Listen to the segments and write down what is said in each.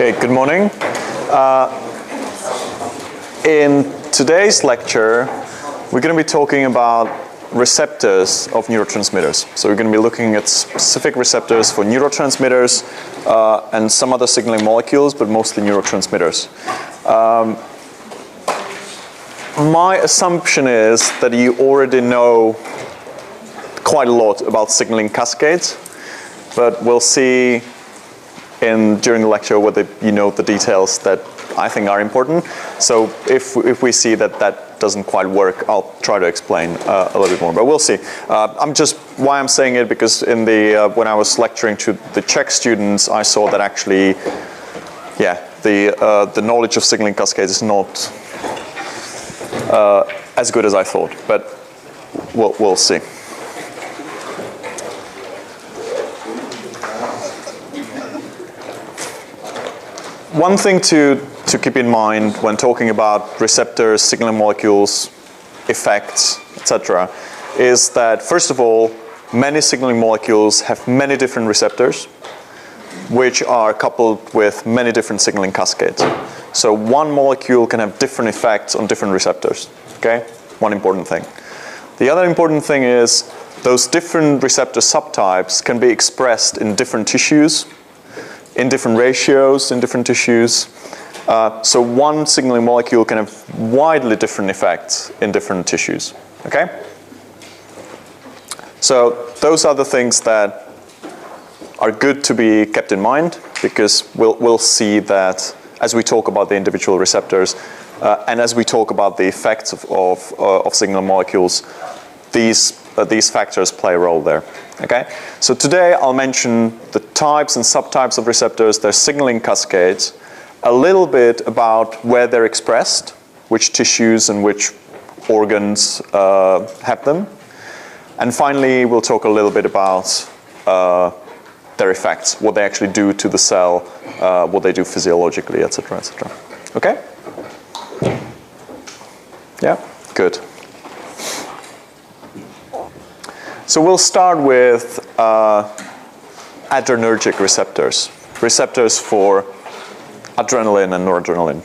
Okay, good morning. In today's lecture, we're going to be talking about receptors of neurotransmitters. So we're going to be looking at specific receptors for neurotransmitters and some other signaling molecules, but mostly neurotransmitters. My assumption is that you already know quite a lot about signaling cascades, but we'll see during the lecture whether you know the details that I think are important. So if we see that that doesn't quite work, I'll try to explain a little bit more, but we'll see. Why I'm saying it, because in when I was lecturing to the Czech students, I saw that actually, the knowledge of signaling cascades is not as good as I thought, but we'll see. One thing to keep in mind when talking about receptors, signaling molecules, effects, etc., is that, first of all, many signaling molecules have many different receptors, which are coupled with many different signaling cascades. So one molecule can have different effects on different receptors, okay? One important thing. The other important thing is those different receptor subtypes can be expressed in different tissues, in different ratios in different tissues. So one signaling molecule can have widely different effects in different tissues, okay? So those are the things that are good to be kept in mind, because we'll see that as we talk about the individual receptors and as we talk about the effects of signaling molecules, these factors play a role there. Okay? So today I'll mention the types and subtypes of receptors, their signaling cascades, a little bit about where they're expressed, which tissues and which organs have them, and finally we'll talk a little bit about their effects, what they actually do to the cell, what they do physiologically, etc., etc. Okay? Yeah? Good. So we'll start with adrenergic receptors, receptors for adrenaline and noradrenaline.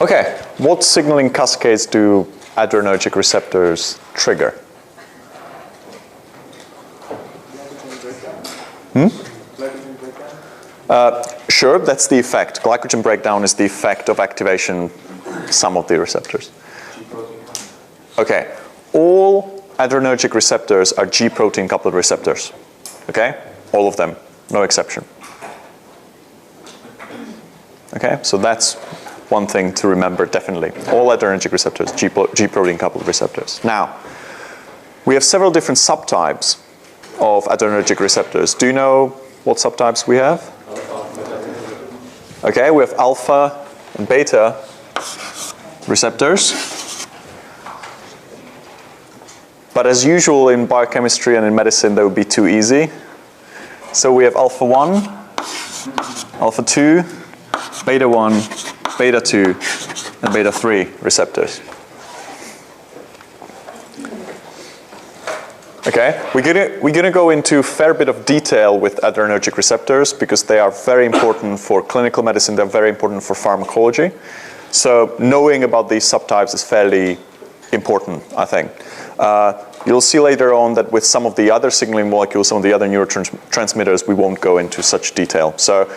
Okay, what signaling cascades do adrenergic receptors trigger? Sure, that's the effect. Glycogen breakdown is the effect of activation some of the receptors. Okay, all adrenergic receptors are G protein coupled receptors. Okay, all of them, no exception. Okay, so that's one thing to remember definitely. All adrenergic receptors, G protein coupled receptors. Now, we have several different subtypes of adrenergic receptors. Do you know what subtypes we have? Okay, we have alpha and beta receptors. But as usual in biochemistry and in medicine, that would be too easy. So we have alpha 1, alpha 2, beta 1, beta 2, and beta 3 receptors. Okay, we're gonna go into a fair bit of detail with adrenergic receptors because they are very important for clinical medicine, they're very important for pharmacology. So knowing about these subtypes is fairly important, I think. You'll see later on that with some of the other signaling molecules, some of the other neurotransmitters, we won't go into such detail. So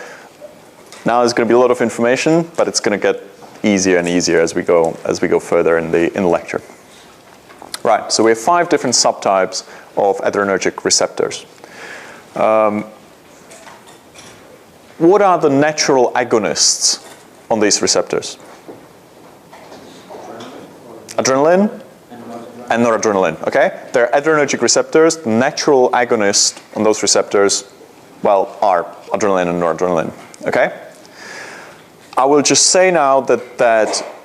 now there's gonna be a lot of information, but it's gonna get easier and easier as we go further in the lecture. Right, so we have 5 different subtypes of adrenergic receptors. What are the natural agonists on these receptors? Adrenaline and noradrenaline, okay? They're adrenergic receptors. The natural agonist on those receptors, well, are adrenaline and noradrenaline, okay? I will just say now that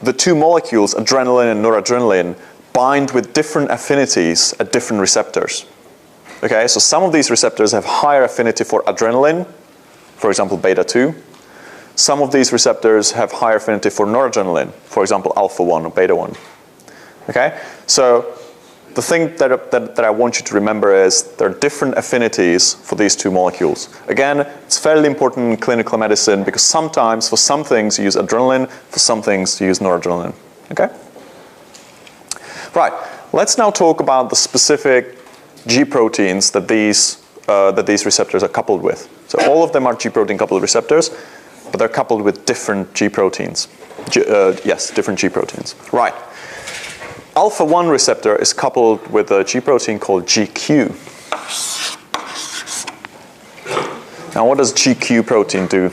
the two molecules, adrenaline and noradrenaline, bind with different affinities at different receptors. Okay, so some of these receptors have higher affinity for adrenaline, for example, beta 2. Some of these receptors have higher affinity for noradrenaline, for example, alpha-1 or beta-1. Okay? So the thing that I want you to remember is there are different affinities for these two molecules. Again, it's fairly important in clinical medicine because sometimes for some things you use adrenaline, for some things you use noradrenaline. Okay? Right. Let's now talk about the specific G proteins that these receptors are coupled with. So all of them are G protein coupled receptors, but they're coupled with different G proteins. Different G proteins. Right. Alpha-1 receptor is coupled with a G protein called GQ. Now what does GQ protein do?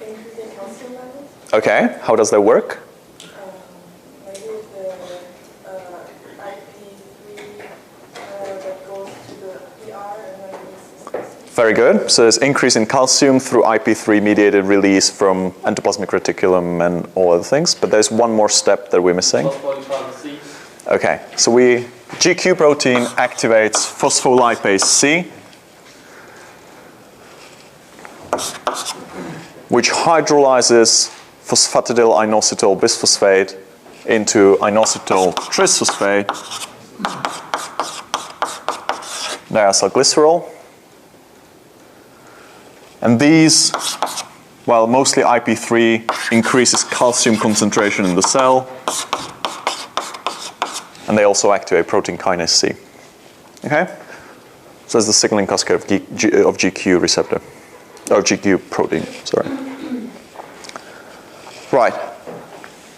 Increasing calcium levels. Okay, how does that work? Maybe the IP3 that goes to the PR and then releases. Very good. So there's increase in calcium through IP3 mediated release from endoplasmic reticulum and all other things. But there's one more step that we're missing. Okay, so GQ protein activates phospholipase C, which hydrolyzes phosphatidyl inositol bisphosphate into inositol trisphosphate, diacylglycerol. And these, well, mostly IP3 increases calcium concentration in the cell, and they also activate protein kinase C. Okay? So that's the signaling cascade of GQ receptor, or GQ protein, sorry. Right.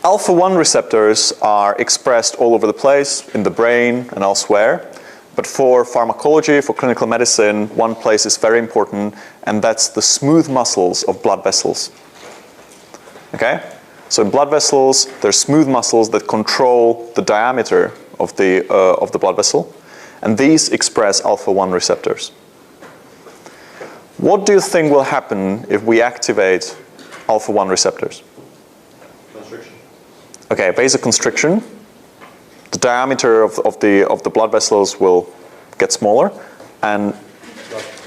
Alpha-1 receptors are expressed all over the place, in the brain and elsewhere. But for pharmacology, for clinical medicine, one place is very important, and that's the smooth muscles of blood vessels. Okay? So in blood vessels, there's smooth muscles that control the diameter of the blood vessel, and these express alpha-1 receptors. What do you think will happen if we activate alpha-1 receptors? Constriction. Okay, vasoconstriction. The diameter of the blood vessels will get smaller, and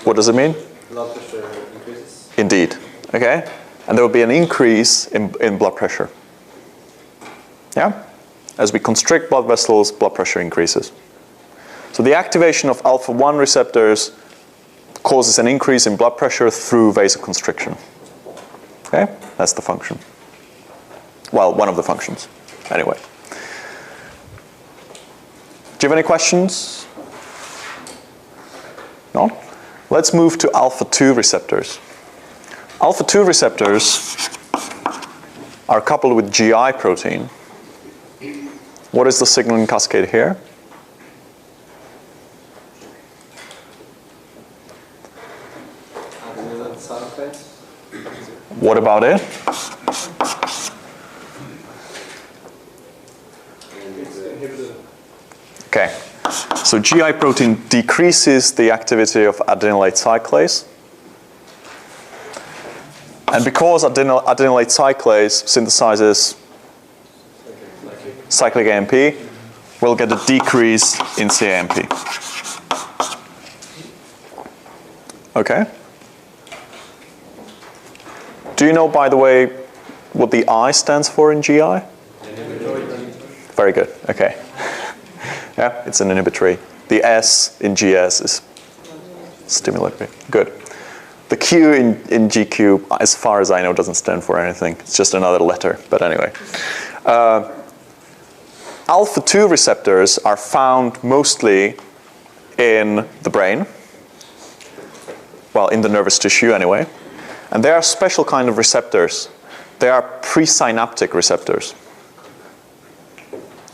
what does it mean? Blood pressure increases. Indeed. Okay, and there will be an increase in blood pressure. Yeah, as we constrict blood vessels, blood pressure increases. So the activation of alpha-1 receptors causes an increase in blood pressure through vasoconstriction. Okay, that's the function. Well, one of the functions. Anyway. Do you have any questions? No? Let's move to alpha-2 receptors. Alpha-2 receptors are coupled with GI protein. What is the signaling cascade here? What about it? Okay, so GI protein decreases the activity of adenylate cyclase. And because adenylate cyclase synthesizes cyclic AMP, we'll get a decrease in CAMP. Okay? Do you know, by the way, what the I stands for in GI? Very good, okay. Yeah, it's an inhibitory. The S in GS is stimulatory. Good. The Q in GQ, as far as I know, doesn't stand for anything. It's just another letter, but anyway. Alpha-2 receptors are found mostly in the brain. Well, in the nervous tissue anyway. And they are a special kind of receptors. They are presynaptic receptors.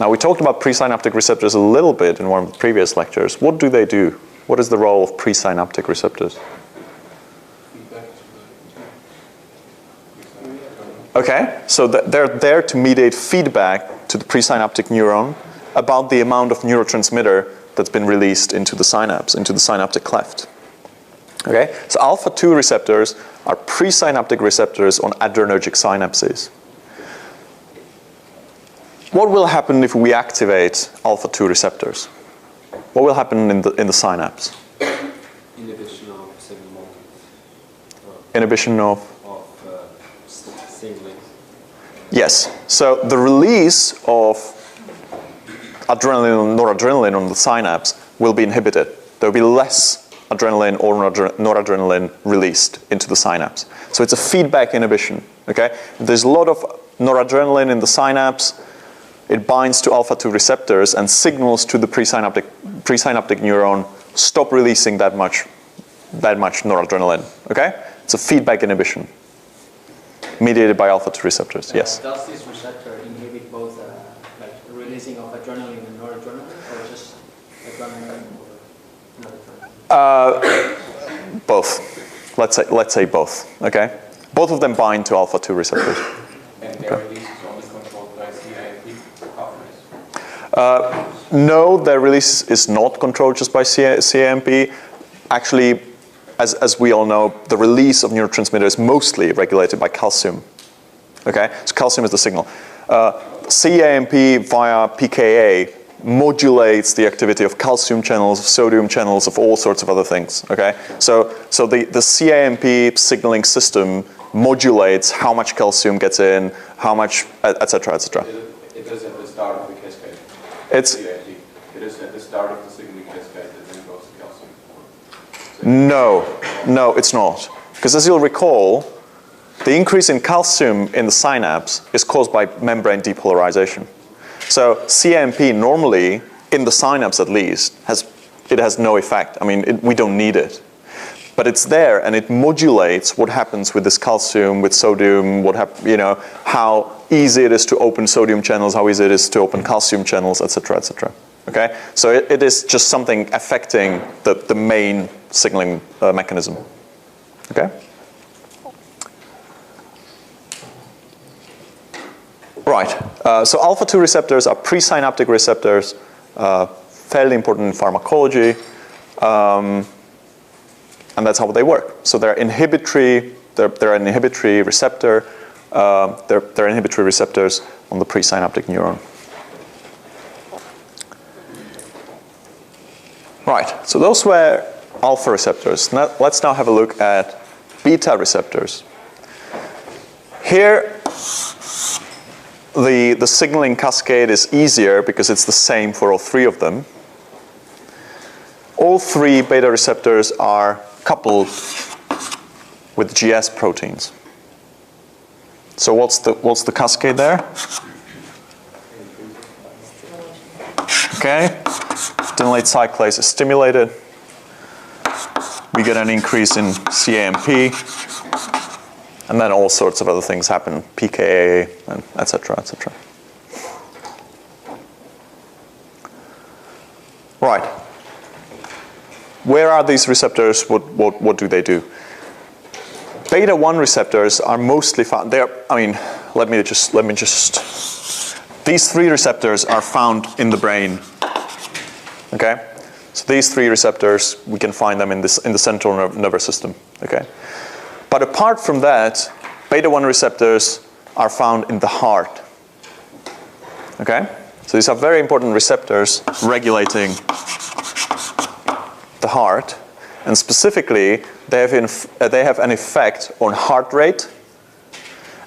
Now, we talked about presynaptic receptors a little bit in one of the previous lectures. What do they do? What is the role of presynaptic receptors? Okay, so they're there to mediate feedback to the presynaptic neuron about the amount of neurotransmitter that's been released into the synapse, into the synaptic cleft. Okay, so alpha-2 receptors are presynaptic receptors on adrenergic synapses. What will happen if we activate alpha-2 receptors? What will happen in the synapse? Inhibition of signaling molecules. Inhibition of? Signaling. Yes. So the release of adrenaline and noradrenaline on the synapse will be inhibited. There will be less adrenaline or noradrenaline released into the synapse. So it's a feedback inhibition. Okay? If there's a lot of noradrenaline in the synapse, it binds to alpha-2 receptors and signals to the presynaptic neuron, stop releasing that much noradrenaline. Okay? It's a feedback inhibition mediated by alpha-2 receptors. Yes? Does this receptor inhibit both like releasing of adrenaline and noradrenaline, or just adrenaline or noradrenaline? Both. Let's say both. Okay? Both of them bind to alpha-2 receptors. And their release is only controlled by CIMP pathways? No, their release is not controlled just by CIMP. Actually, as we all know, the release of neurotransmitters is mostly regulated by calcium. Okay, so calcium is the signal. CIMP via PKA modulates the activity of calcium channels, of sodium channels, of all sorts of other things. Okay, so the CIMP signaling system modulates how much calcium gets in, how much, etc., etc. It is at the start of the cascade. It's CIMP. It is at the start of the signaling cascade that then goes to calcium. No, it's not. Because as you'll recall, the increase in calcium in the synapse is caused by membrane depolarization. So CIMP normally, in the synapse at least, has no effect. I mean, we don't need it. But it's there, and it modulates what happens with this calcium, with sodium, how easy it is to open sodium channels, how easy it is to open calcium channels, etc., etc. Okay? So it is just something affecting the main signaling mechanism. Okay? Right. So alpha-2 receptors are presynaptic receptors, fairly important in pharmacology, and that's how they work. So they're inhibitory. They're an inhibitory receptor. They're inhibitory receptors on the presynaptic neuron. Right. So those were alpha receptors. Now, let's now have a look at beta receptors. Here, the signaling cascade is easier because it's the same for all three of them. All three beta receptors are coupled with GS proteins. So what's the cascade there? Okay, adenylate cyclase is stimulated. We get an increase in CAMP, and then all sorts of other things happen, PKA, and etc., etc. Right. Where are these receptors? What do they do? Beta 1 receptors are mostly found. Let me just. These three receptors are found in the brain. Okay, so these three receptors, we can find them in the central nervous system. Okay, but apart from that, beta 1 receptors are found in the heart. Okay, so these are very important receptors regulating the heart, and specifically they have an effect on heart rate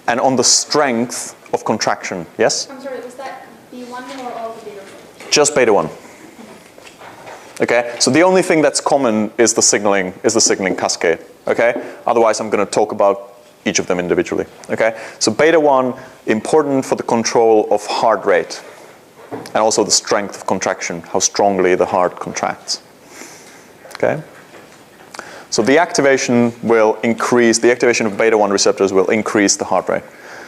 and on the strength of contraction. Yes? I'm sorry, was that B1 or all the beta? Just beta 1. Okay, so the only thing that's common is the signaling cascade. Okay, otherwise I'm going to talk about each of them individually. Okay, so beta 1 important for the control of heart rate and also the strength of contraction, how strongly the heart contracts. Okay, so the activation of beta 1 receptors will increase the heart rate.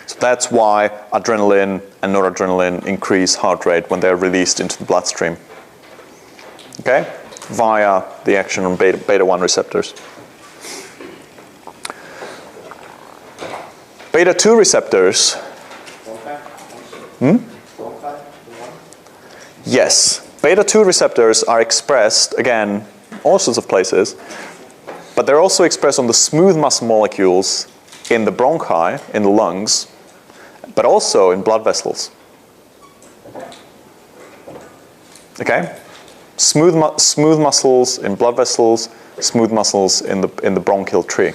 So that's why adrenaline and noradrenaline increase heart rate when they're released into the bloodstream. Okay, via the action on beta 1 receptors. Beta 2 receptors. Yes, beta 2 receptors are expressed, again, all sorts of places, but they're also expressed on the smooth muscle molecules in the bronchi, in the lungs, but also in blood vessels. Okay? Smooth muscles in blood vessels, smooth muscles in the bronchial tree.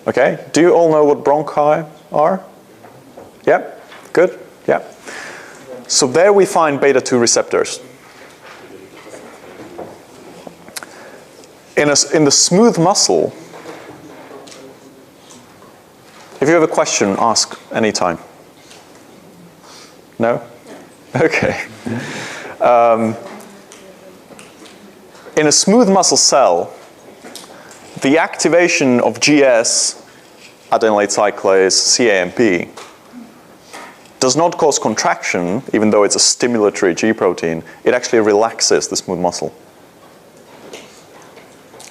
Okay, do you all know what bronchi are? Yeah, good, yeah. So there we find beta-2 receptors. In the smooth muscle, if you have a question, ask anytime. No? Okay. In a smooth muscle cell, the activation of GS, adenylate cyclase, CAMP, does not cause contraction, even though it's a stimulatory G protein. It actually relaxes the smooth muscle.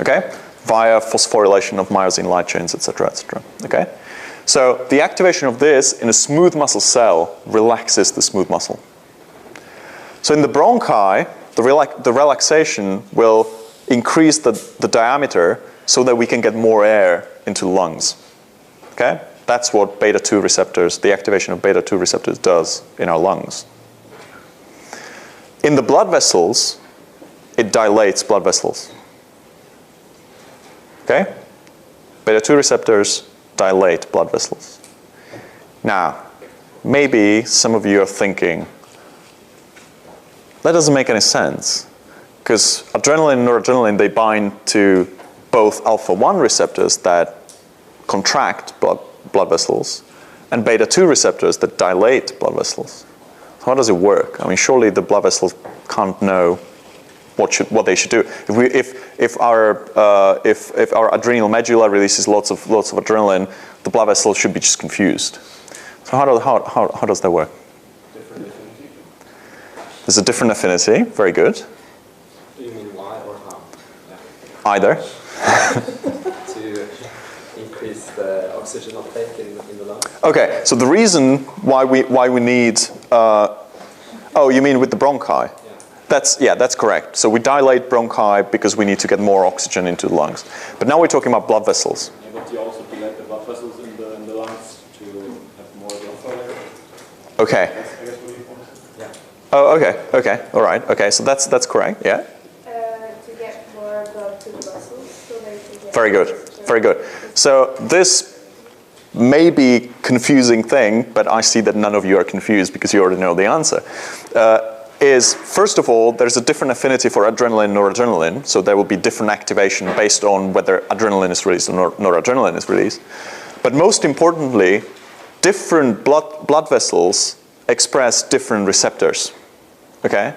Okay? Via phosphorylation of myosin light chains, etc., etc. Okay? So the activation of this in a smooth muscle cell relaxes the smooth muscle. So in the bronchi, the relaxation will increase the diameter so that we can get more air into the lungs. Okay? That's what beta-2 receptors, the activation of beta-2 receptors does in our lungs. In the blood vessels, it dilates blood vessels. Okay? Beta-2 receptors dilate blood vessels. Now, maybe some of you are thinking, that doesn't make any sense, because adrenaline and noradrenaline, they bind to both alpha-1 receptors that contract blood vessels and beta-2 receptors that dilate blood vessels. So how does it work? I mean, surely the blood vessels can't know what they should do. If our adrenal medulla releases lots of adrenaline, the blood vessels should be just confused. So how does that work? Different affinity. There's a different affinity. Very good. Do you mean why or how? Yeah. Either. To increase the oxygen uptake in the lungs. Okay. So the reason why we need oh, you mean with the bronchi? That's correct. So we dilate bronchi because we need to get more oxygen into the lungs. But now we're talking about blood vessels. Yeah, but you also dilate the blood vessels in the lungs to have more blood flow there. Okay. That's, I guess, what you want to say. Yeah. Oh, okay. All right. Okay. So that's correct. Yeah. To get more blood to the muscles, so they can get Very good. Very good. So this may be confusing thing, but I see that none of you are confused because you already know the answer. Is first of all, there's a different affinity for adrenaline and noradrenaline, so there will be different activation based on whether adrenaline is released or noradrenaline is released. But most importantly, different blood vessels express different receptors. Okay?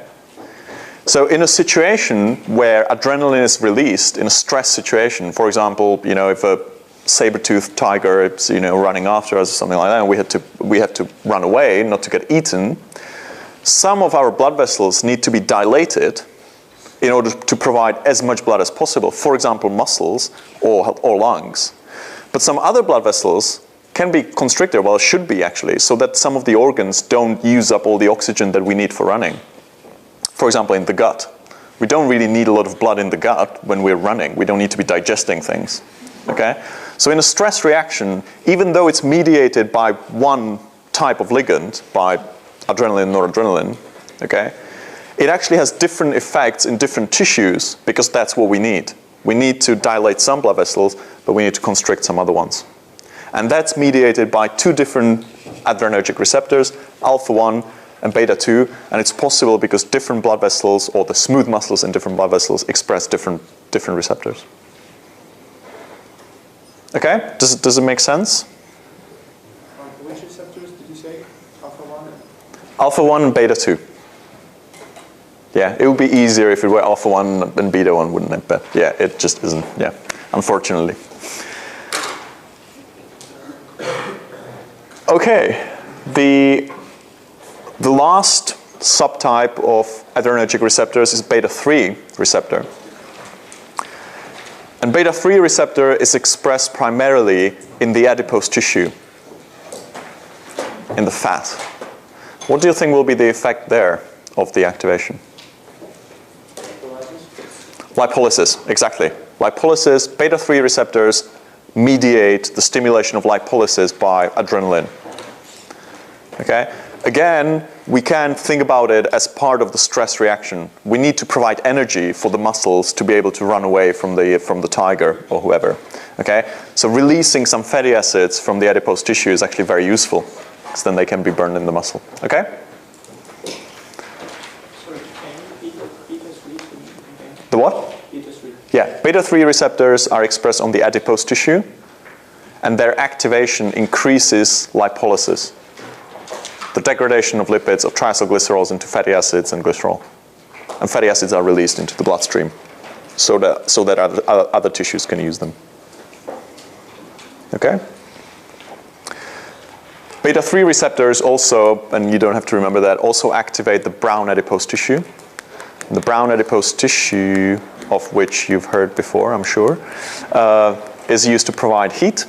So in a situation where adrenaline is released, in a stress situation, for example, you know, if a saber-toothed tiger is, you know, running after us or something like that, and we had to run away, not to get eaten, some of our blood vessels need to be dilated in order to provide as much blood as possible, for example, muscles or lungs. But some other blood vessels can be constricted, well, should be actually, so that some of the organs don't use up all the oxygen that we need for running. For example, in the gut. We don't really need a lot of blood in the gut when we're running. We don't need to be digesting things. Okay? So in a stress reaction, even though it's mediated by one type of ligand, by adrenaline and noradrenaline, okay, it actually has different effects in different tissues because that's what we need. We need to dilate some blood vessels, but we need to constrict some other ones. And that's mediated by two different adrenergic receptors, alpha-1 and beta-2, and it's possible because different blood vessels, or the smooth muscles in different blood vessels, express different receptors. Okay? Does it make sense? Which receptors did you say? Alpha-1? Alpha-1 and beta-2. Yeah, it would be easier if it were alpha-1 and beta-1, wouldn't it? But yeah, it just isn't, yeah, unfortunately. Okay, the last subtype of adrenergic receptors is beta-3 receptor. And beta-3 receptor is expressed primarily in the adipose tissue, in the fat. What do you think will be the effect there of the activation? Lipolysis, exactly. Lipolysis, beta-3 receptors mediate the stimulation of lipolysis by adrenaline. Okay? Again, we can think about it as part of the stress reaction. We need to provide energy for the muscles to be able to run away from the tiger or whoever. Okay? So releasing some fatty acids from the adipose tissue is actually very useful, because then they can be burned in the muscle. Okay? Sorry, beta-3? The what? Beta-3. Yeah, beta-3 receptors are expressed on the adipose tissue, and their activation increases lipolysis, the degradation of lipids, of triacylglycerols into fatty acids and glycerol. And fatty acids are released into the bloodstream so that other tissues can use them. Okay? Beta-3 receptors also, and you don't have to remember that, also activate the brown adipose tissue. And the brown adipose tissue, of which you've heard before, I'm sure, is used to provide heat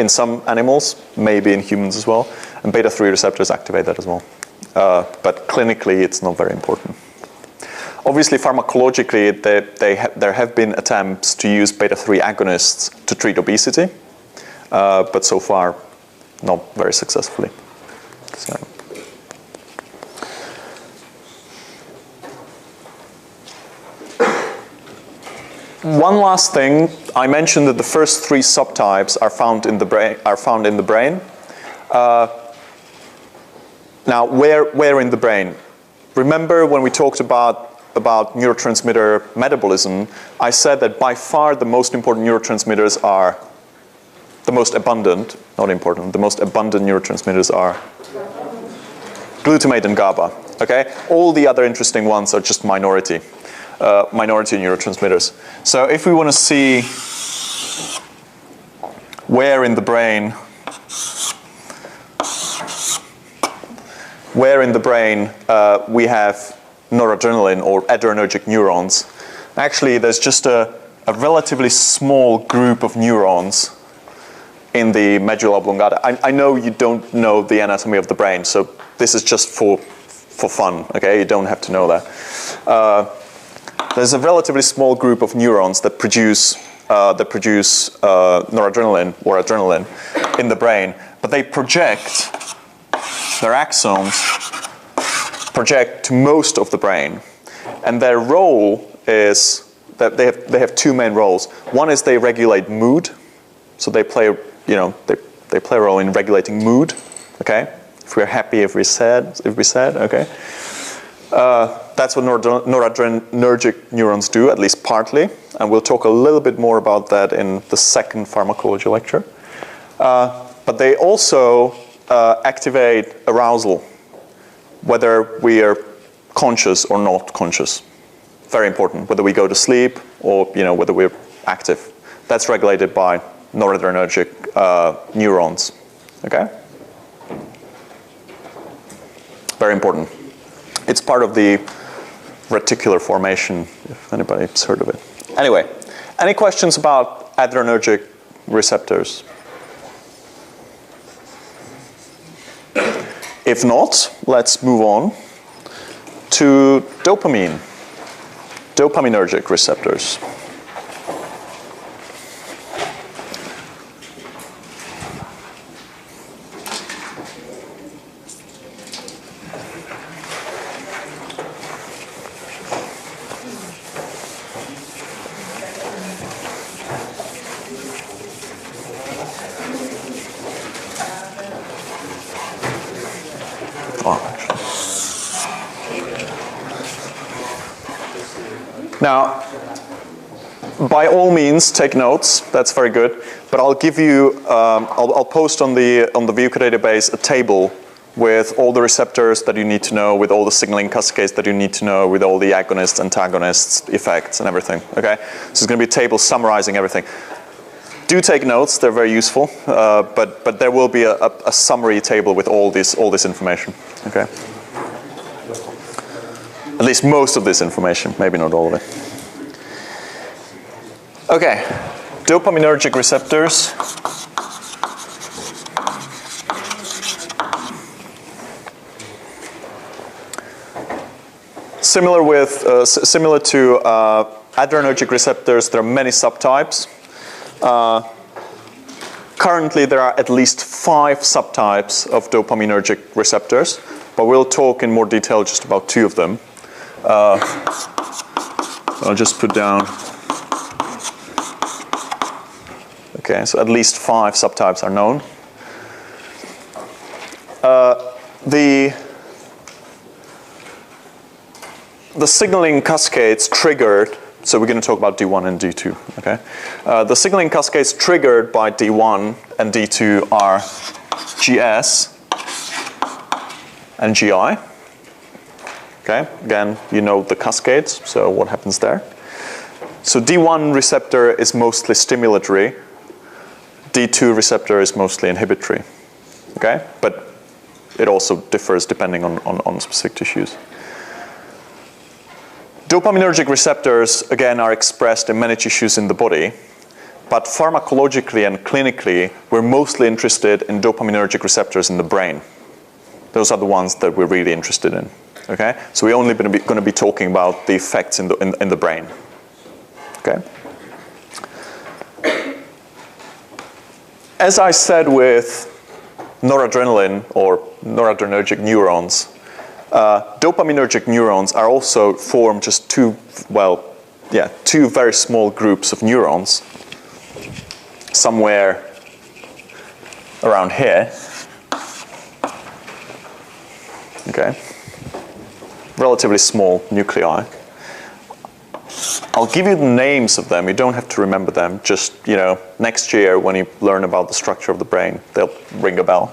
in some animals, maybe in humans as well. And beta-3 receptors activate that as well. But clinically, it's not very important. Obviously, pharmacologically, there have been attempts to use beta-3 agonists to treat obesity, but so far, not very successfully. So. One last thing, I mentioned that the first 3 subtypes are found in the brain. Now, where in the brain? Remember when we talked about neurotransmitter metabolism, I said that by far the most important neurotransmitters are the most abundant, not important, the most abundant neurotransmitters are glutamate and GABA. Okay? All the other interesting ones are just minority neurotransmitters. So if we want to see where in the brain we have noradrenaline or adrenergic neurons, actually there's just a relatively small group of neurons in the medulla oblongata. I know you don't know the anatomy of the brain, so this is just for fun, okay? You don't have to know that. There's a relatively small group of neurons that produce noradrenaline or adrenaline in the brain, but they project, their axons project to most of the brain. And their role is that they have 2 main roles. One is they regulate mood, so they play a role in regulating mood. Okay, if we're happy, if we're sad, okay. That's what noradrenergic neurons do, at least partly, and we'll talk a little bit more about that in the second pharmacology lecture. But they also activate arousal, whether we are conscious or not conscious. Very important, whether we go to sleep or whether we're active. That's regulated by noradrenergic neurons. Okay? Very important. It's part of the reticular formation, if anybody's heard of it. Anyway, any questions about adrenergic receptors? If not, let's move on to dopaminergic receptors. Now, by all means, take notes. That's very good. But I'll give you, I'll post on the VUCA database a table with all the receptors that you need to know, with all the signaling cascades that you need to know, with all the agonists, antagonists, effects, and everything. Okay, so it's going to be a table summarizing everything. Do take notes; they're very useful. But there will be a summary table with all this information. Okay. At least most of this information, maybe not all of it. Okay, dopaminergic receptors. Similar to adrenergic receptors, there are many subtypes. Currently, there are at least 5 subtypes of dopaminergic receptors, but we'll talk in more detail just about 2 of them. I'll just put down. Okay, so at least 5 subtypes are known. The signaling cascades triggered, so we're going to talk about D1 and D2, okay? The signaling cascades triggered by D1 and D2 are GS and GI. Okay, again, you know the cascades, so what happens there? So D1 receptor is mostly stimulatory, D2 receptor is mostly inhibitory, okay? But it also differs depending on specific tissues. Dopaminergic receptors, again, are expressed in many tissues in the body, but pharmacologically and clinically, we're mostly interested in dopaminergic receptors in the brain. Those are the ones that we're really interested in, okay? So we're only going to be talking about the effects in the brain, okay? As I said with noradrenaline or noradrenergic neurons, dopaminergic neurons are also formed just two very small groups of neurons somewhere around here. Okay, relatively small nuclei. I'll give you the names of them. You don't have to remember them. Just, next year when you learn about the structure of the brain, they'll ring a bell.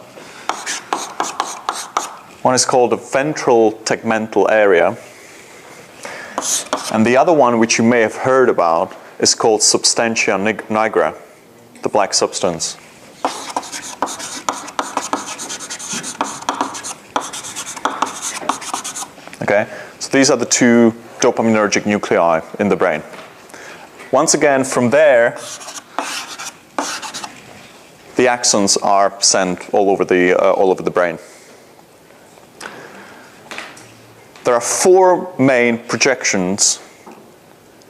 One is called the ventral tegmental area. And the other one, which you may have heard about, is called substantia nigra, the black substance. Okay, so these are the 2 dopaminergic nuclei in the brain. Once again, from there, the axons are sent all over the brain. There are 4 main projections.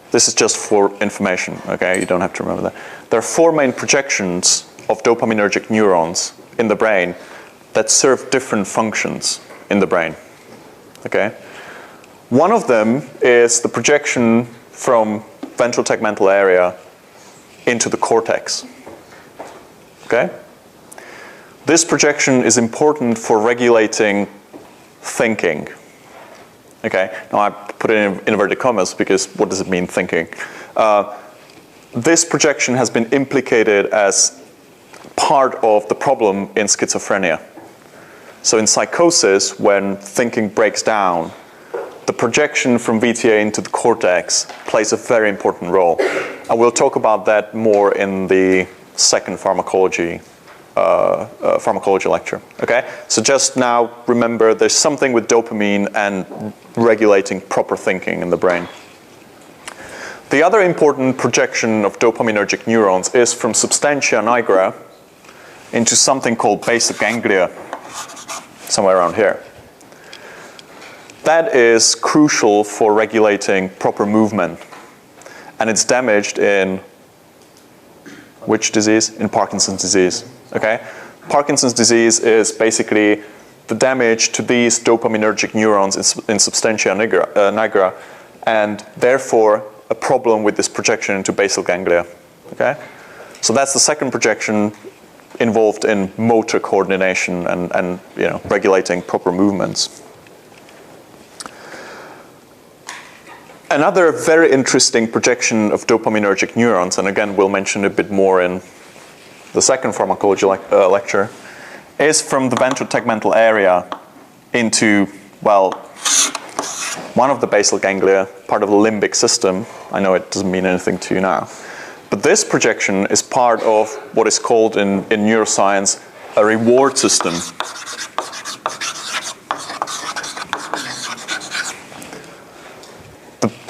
This is just for information, okay? You don't have to remember that. There are 4 main projections of dopaminergic neurons in the brain that serve different functions in the brain, okay? One of them is the projection from ventral tegmental area into the cortex, okay? This projection is important for regulating thinking. Okay, now I put it in inverted commas because what does it mean, thinking? This projection has been implicated as part of the problem in schizophrenia. So in psychosis, when thinking breaks down, the projection from VTA into the cortex plays a very important role. And we'll talk about that more in the second pharmacology lecture, okay? So just now remember there's something with dopamine and regulating proper thinking in the brain. The other important projection of dopaminergic neurons is from substantia nigra into something called basal ganglia, somewhere around here. That is crucial for regulating proper movement. And it's damaged in which disease? In Parkinson's disease. Okay? Parkinson's disease is basically the damage to these dopaminergic neurons in substantia nigra, and therefore a problem with this projection into basal ganglia. Okay? So that's the second projection involved in motor coordination and regulating proper movements. Another very interesting projection of dopaminergic neurons, and again we'll mention a bit more in the second pharmacology lecture, is from the ventral tegmental area into, one of the basal ganglia, part of the limbic system. I know it doesn't mean anything to you now. But this projection is part of what is called in neuroscience a reward system.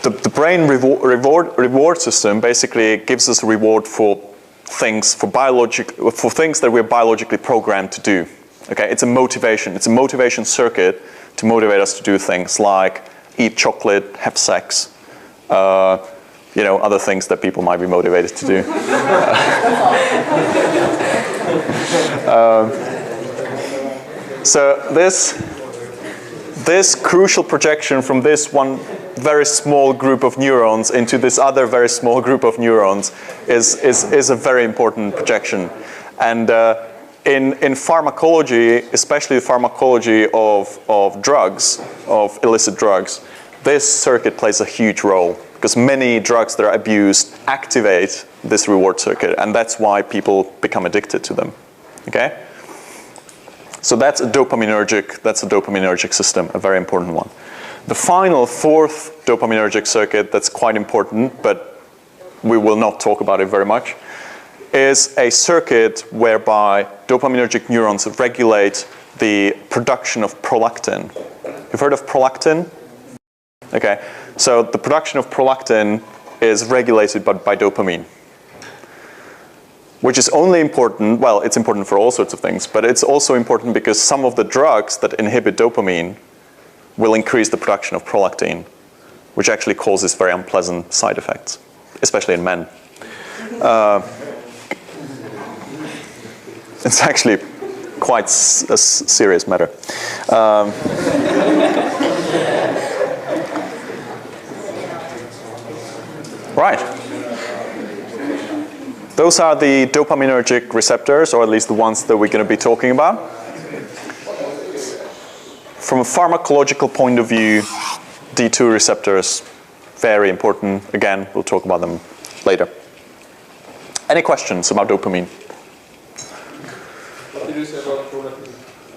The brain reward system basically gives us a reward for things that we're biologically programmed to do. Okay, it's a motivation. It's a motivation circuit to motivate us to do things like eat chocolate, have sex, other things that people might be motivated to do. So this crucial projection from this one very small group of neurons into this other very small group of neurons is a very important projection. And in pharmacology, especially the pharmacology of drugs, of illicit drugs, this circuit plays a huge role because many drugs that are abused activate this reward circuit, and that's why people become addicted to them. Okay? So that's a dopaminergic system, a very important one. The final fourth dopaminergic circuit that's quite important, but we will not talk about it very much, is a circuit whereby dopaminergic neurons regulate the production of prolactin. You've heard of prolactin? Okay, so the production of prolactin is regulated by dopamine, which is only important, well, it's important for all sorts of things, but it's also important because some of the drugs that inhibit dopamine will increase the production of prolactin, which actually causes very unpleasant side effects, especially in men. It's actually quite a serious matter. Right. Those are the dopaminergic receptors, or at least the ones that we're going to be talking about. From a pharmacological point of view, D2 receptors, very important. Again, we'll talk about them later. Any questions about dopamine? What did you say about prolactin?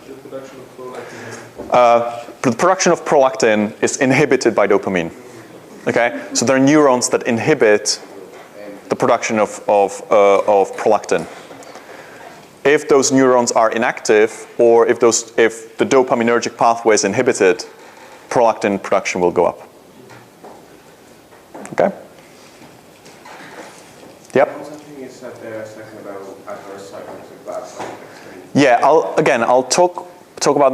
The production of prolactin? The production of prolactin is inhibited by dopamine. Okay, so there are neurons that inhibit the production of prolactin. If those neurons are inactive, or if the dopaminergic pathway is inhibited, prolactin production will go up. Okay? Yep. Something you said there a second about adverse side effects of bad side effects. Yeah, I'll talk about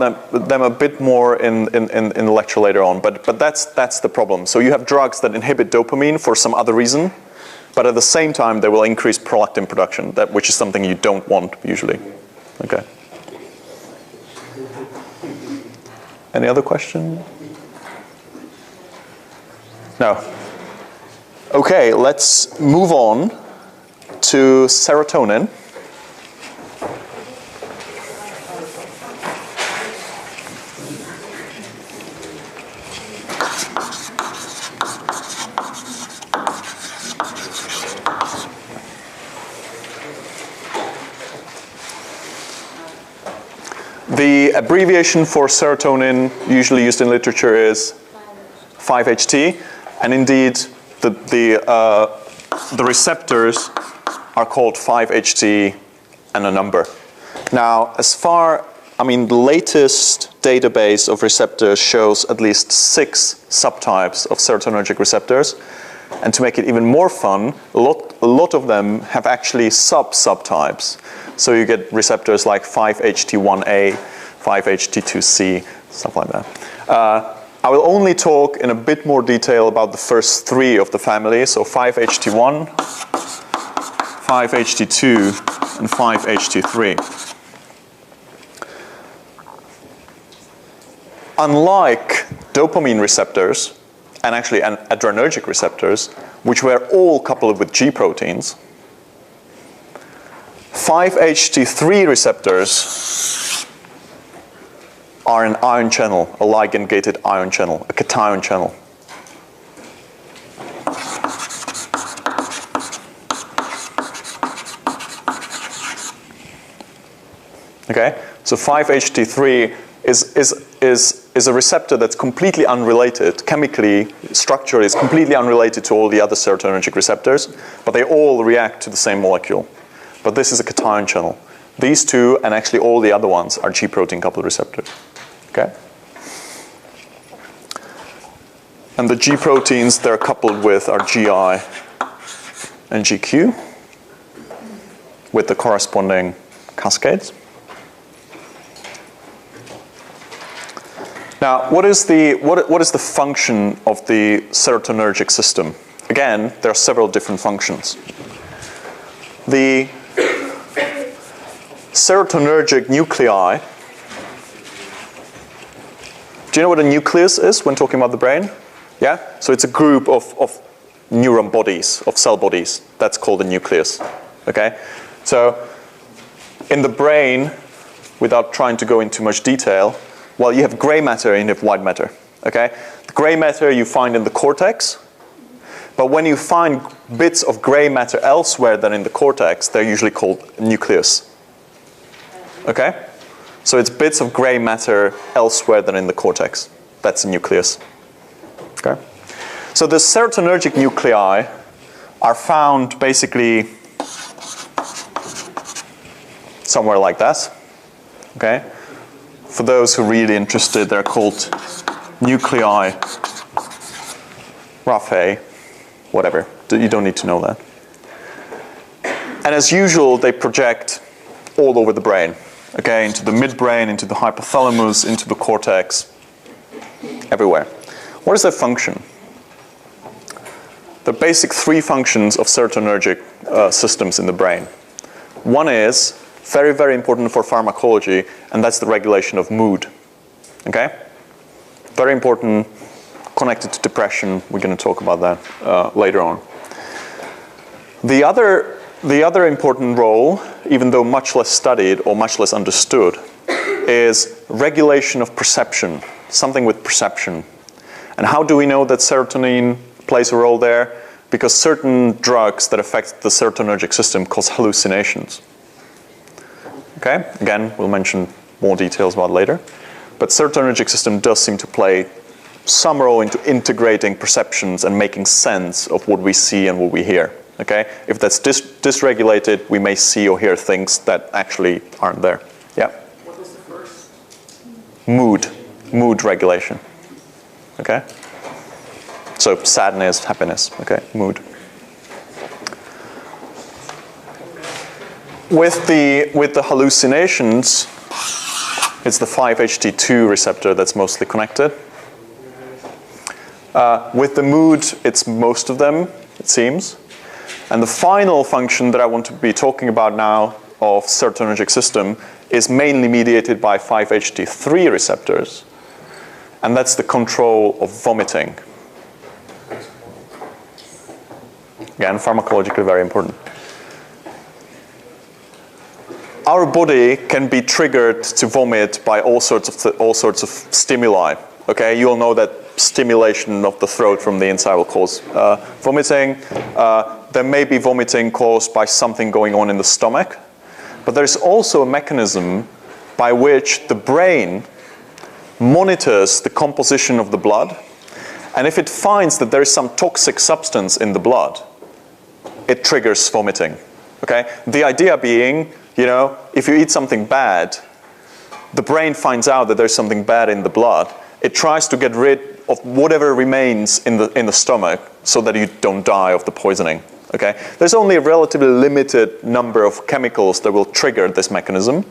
them a bit more in the lecture later on, but that's the problem. So you have drugs that inhibit dopamine for some other reason, but at the same time they will increase prolactin production, which is something you don't want usually. Okay. Any other question? No. Okay, let's move on to serotonin. The abbreviation for serotonin usually used in literature is 5-HT, and indeed the receptors are called 5-HT and a number. Now, the latest database of receptors shows at least 6 subtypes of serotonergic receptors, and to make it even more fun, a lot of them have actually subtypes. So you get receptors like 5-HT1A, 5-HT2C, stuff like that. I will only talk in a bit more detail about the first 3 of the family, so 5-HT1, 5-HT2, and 5-HT3. Unlike dopamine receptors, and actually adrenergic receptors, which were all coupled with G proteins, 5-HT3 receptors are an ion channel, a ligand-gated ion channel, a cation channel. Okay, so 5-HT3 is a receptor that's completely unrelated, chemically, structurally, is completely unrelated to all the other serotonergic receptors, but they all react to the same molecule. But this is a cation channel. These two, and actually all the other ones, are G protein coupled receptors. Okay? And the G proteins they're coupled with are GI and GQ, with the corresponding cascades. Now, what is the function of the serotonergic system? again, there are several different functions. The serotonergic nuclei. Do you know what a nucleus is when talking about the brain? Yeah? So it's a group of neuron bodies, of cell bodies. That's called a nucleus. Okay? So in the brain, without trying to go into much detail, well, you have gray matter and you have white matter. Okay? The gray matter you find in the cortex, but when you find bits of gray matter elsewhere than in the cortex, they're usually called nucleus. Okay? So it's bits of gray matter elsewhere than in the cortex. That's a nucleus. Okay? So the serotonergic nuclei are found basically somewhere like that. Okay? For those who are really interested, they're called nuclei raphe, whatever. You don't need to know that. And as usual, they project all over the brain. Okay, into the midbrain, into the hypothalamus, into the cortex, everywhere. What is their function? The basic three functions of serotonergic systems in the brain. One is very, very important for pharmacology, and that's the regulation of mood. Okay? Very important, connected to depression. We're going to talk about that later on. The other important role, even though much less studied or much less understood, is regulation of perception, something with perception. And how do we know that serotonin plays a role there? Because certain drugs that affect the serotonergic system cause hallucinations. Okay, again, we'll mention more details about later. But serotonergic system does seem to play some role into integrating perceptions and making sense of what we see and what we hear. Okay, if that's dysregulated, we may see or hear things that actually aren't there. Yeah. What was the first? Mood regulation. Okay. So sadness, happiness. Okay, mood. With the hallucinations, it's the 5-HT2 receptor that's mostly connected. With the mood, it's most of them, it seems. And the final function that I want to be talking about now of serotonergic system is mainly mediated by 5-HT3 receptors. And that's the control of vomiting. Again, pharmacologically very important. Our body can be triggered to vomit by all sorts of stimuli. Okay, you all know that stimulation of the throat from the inside will cause vomiting. There may be vomiting caused by something going on in the stomach, but there's also a mechanism by which the brain monitors the composition of the blood, and if it finds that there is some toxic substance in the blood, it triggers vomiting. Okay? The idea being, if you eat something bad, the brain finds out that there's something bad in the blood. It tries to get rid of whatever remains in the stomach so that you don't die of the poisoning. Okay? There's only a relatively limited number of chemicals that will trigger this mechanism,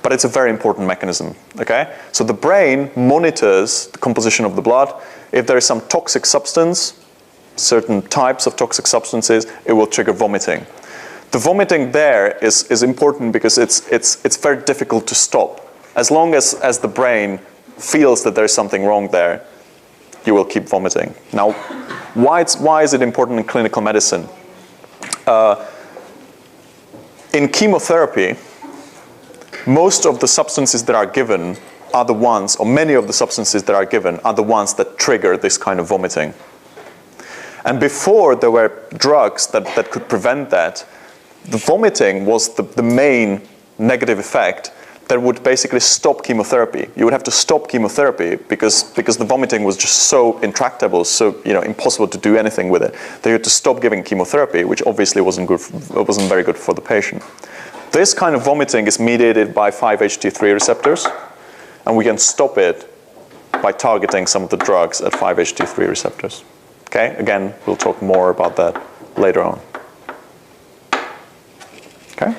but it's a very important mechanism. Okay? So the brain monitors the composition of the blood. If there is some toxic substance, certain types of toxic substances, it will trigger vomiting. The vomiting there is important because it's very difficult to stop. As long as the brain feels that there's something wrong there, you will keep vomiting. Now, why is it important in clinical medicine? In chemotherapy, most of the substances that are given are the ones, or many of the substances that are given are the ones that trigger this kind of vomiting. And before there were drugs that could prevent that, the vomiting was the main negative effect that would basically stop chemotherapy. You would have to stop chemotherapy because the vomiting was just so intractable, so impossible to do anything with it. They had to stop giving chemotherapy, which obviously wasn't very good for the patient. This kind of vomiting is mediated by 5-HT3 receptors, and we can stop it by targeting some of the drugs at 5-HT3 receptors. Okay, again, we'll talk more about that later on. Okay.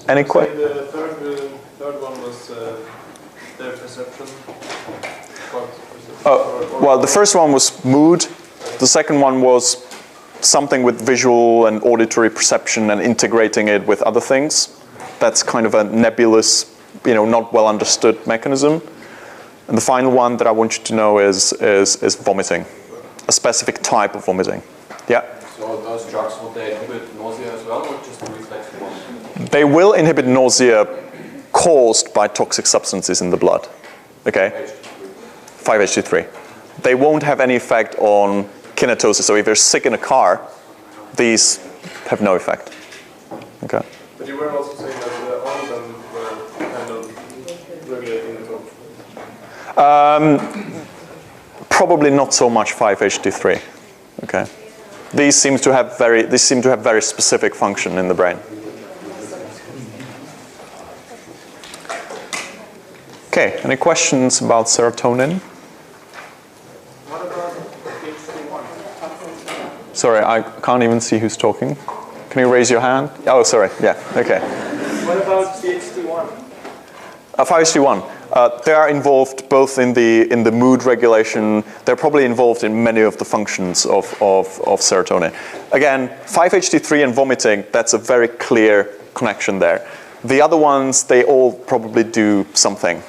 Any questions? The third one was their perception. Well, the first one was mood. The second one was something with visual and auditory perception and integrating it with other things. That's kind of a nebulous, not well understood mechanism. And the final one that I want you to know is vomiting, a specific type of vomiting. Yeah? So those drugs, would they inhibit nausea as well, or just the reflex vomiting? They will inhibit nausea caused by toxic substances in the blood. Okay? 5-HT3. They won't have any effect on kinetosis. So if you're sick in a car, these have no effect. Okay? But you were also saying that all of them were kind of regulating the growth. Probably not so much 5-HT3. Okay? These seem to have very specific function in the brain. Okay, any questions about serotonin? What about THC1? Sorry, I can't even see who's talking. Can you raise your hand? Oh, sorry. Yeah. Okay. What about THC1? 5-HT1. They are involved both in the mood regulation. They're probably involved in many of the functions of serotonin. Again, 5-HT3 and vomiting, that's a very clear connection there. The other ones, they all probably do something,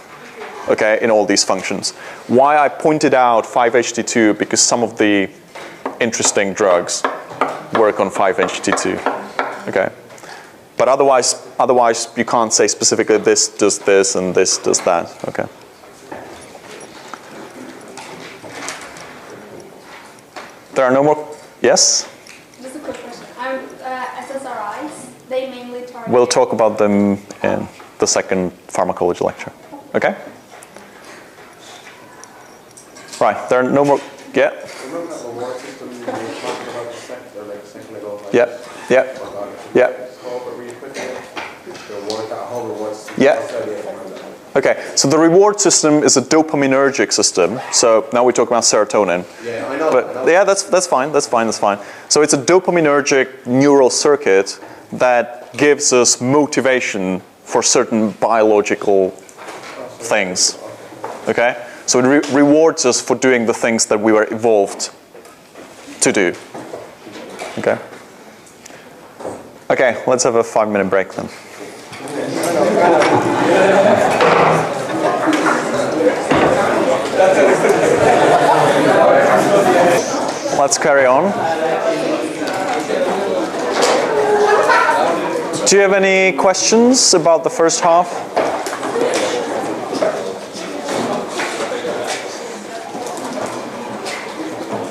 okay, in all these functions. Why I pointed out 5-HT2, because some of the interesting drugs work on 5-HT2, okay? But otherwise, you can't say specifically this does this and this does that. Okay. There are no more. Yes. Just a quick question. SSRIs, they mainly target. We'll talk about them in the second pharmacology lecture. Okay. Right. There are no more. Yeah. Remember that reward system you were talking about like a second ago? Like Yeah. Yeah. Yeah. Yeah. Okay, so the reward system is a dopaminergic system. So now we talk about serotonin. Yeah, I know. But yeah, that's fine. That's fine. So it's a dopaminergic neural circuit that gives us motivation for certain biological things. Okay, so it rewards us for doing the things that we were evolved to do. Okay. Okay, let's have a 5-minute break then. Let's carry on. Do you have any questions about the first half?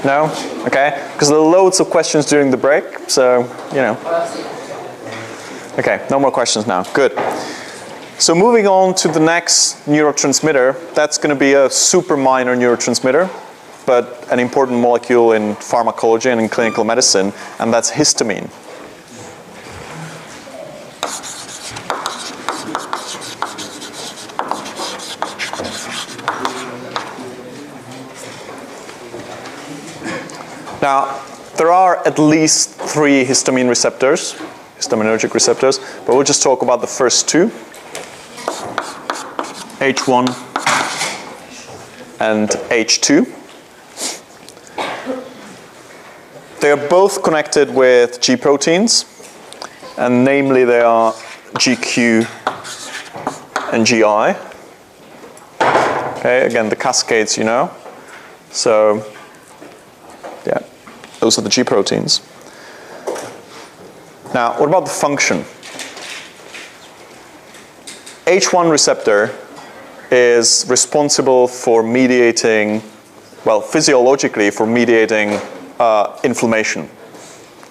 No? Okay. Because there are loads of questions during the break, so, Okay, no more questions now. Good. So moving on to the next neurotransmitter, that's going to be a super minor neurotransmitter, but an important molecule in pharmacology and in clinical medicine, and that's histamine. Now, there are at least 3 histamine receptors, histaminergic receptors, but we'll just talk about the first 2, H1 and H2. They are both connected with G proteins, and namely they are GQ and GI. Okay, again, the cascades, So, yeah, those are the G proteins. Now, what about the function? H1 receptor is responsible for mediating, well, physiologically for mediating inflammation.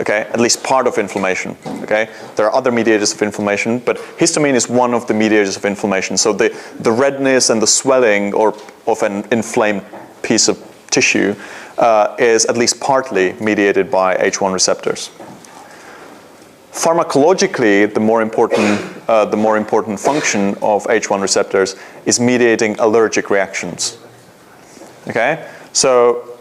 Okay, at least part of inflammation. Okay, there are other mediators of inflammation, but histamine is one of the mediators of inflammation. So the redness and the swelling of an inflamed piece of tissue is at least partly mediated by H1 receptors. Pharmacologically, the more important function of H1 receptors is mediating allergic reactions. Okay, so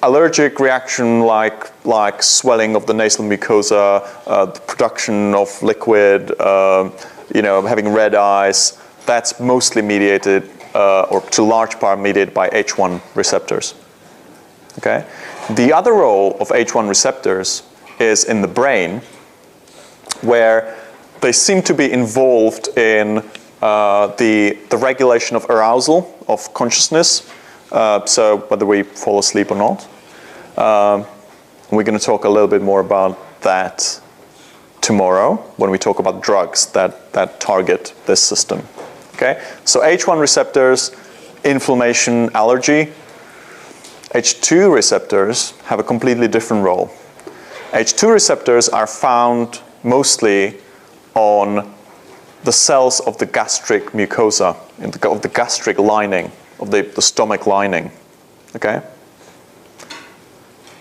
allergic reaction like swelling of the nasal mucosa, the production of liquid, having red eyes, that's mostly mediated or to large part mediated by H1 receptors. Okay? The other role of H1 receptors is in the brain, where they seem to be involved in the regulation of arousal, of consciousness, so whether we fall asleep or not. We're going to talk a little bit more about that tomorrow when we talk about drugs that target this system. Okay? So H1 receptors, inflammation, allergy. H2 receptors have a completely different role. H2 receptors are found mostly on the cells of the gastric mucosa, of the gastric lining, of the stomach lining. Okay?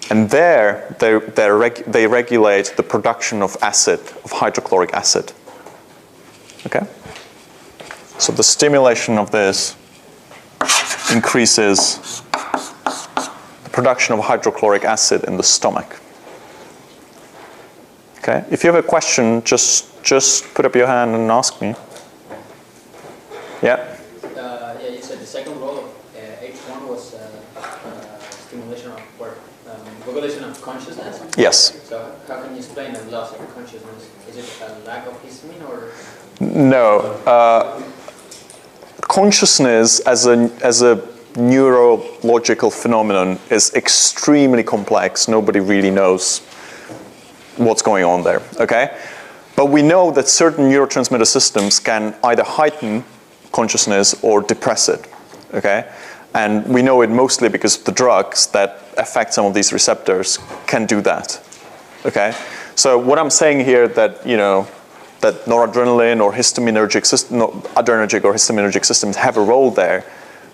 And there, they regulate the production of acid, of hydrochloric acid. Okay? So the stimulation of this increases the production of hydrochloric acid in the stomach. Okay? If you have a question, just put up your hand and ask me. Yeah? Yeah, you said the second role of H1 was stimulation of or regulation of consciousness. Yes. So how can you explain the loss of consciousness? Is it a lack of histamine or? No. Consciousness as a neurological phenomenon is extremely complex. Nobody really knows what's going on there. Okay? But we know that certain neurotransmitter systems can either heighten consciousness or depress it. Okay? And we know it mostly because the drugs that affect some of these receptors can do that. Okay? So what I'm saying here that, that noradrenaline or histaminergic adrenergic or histaminergic systems have a role there,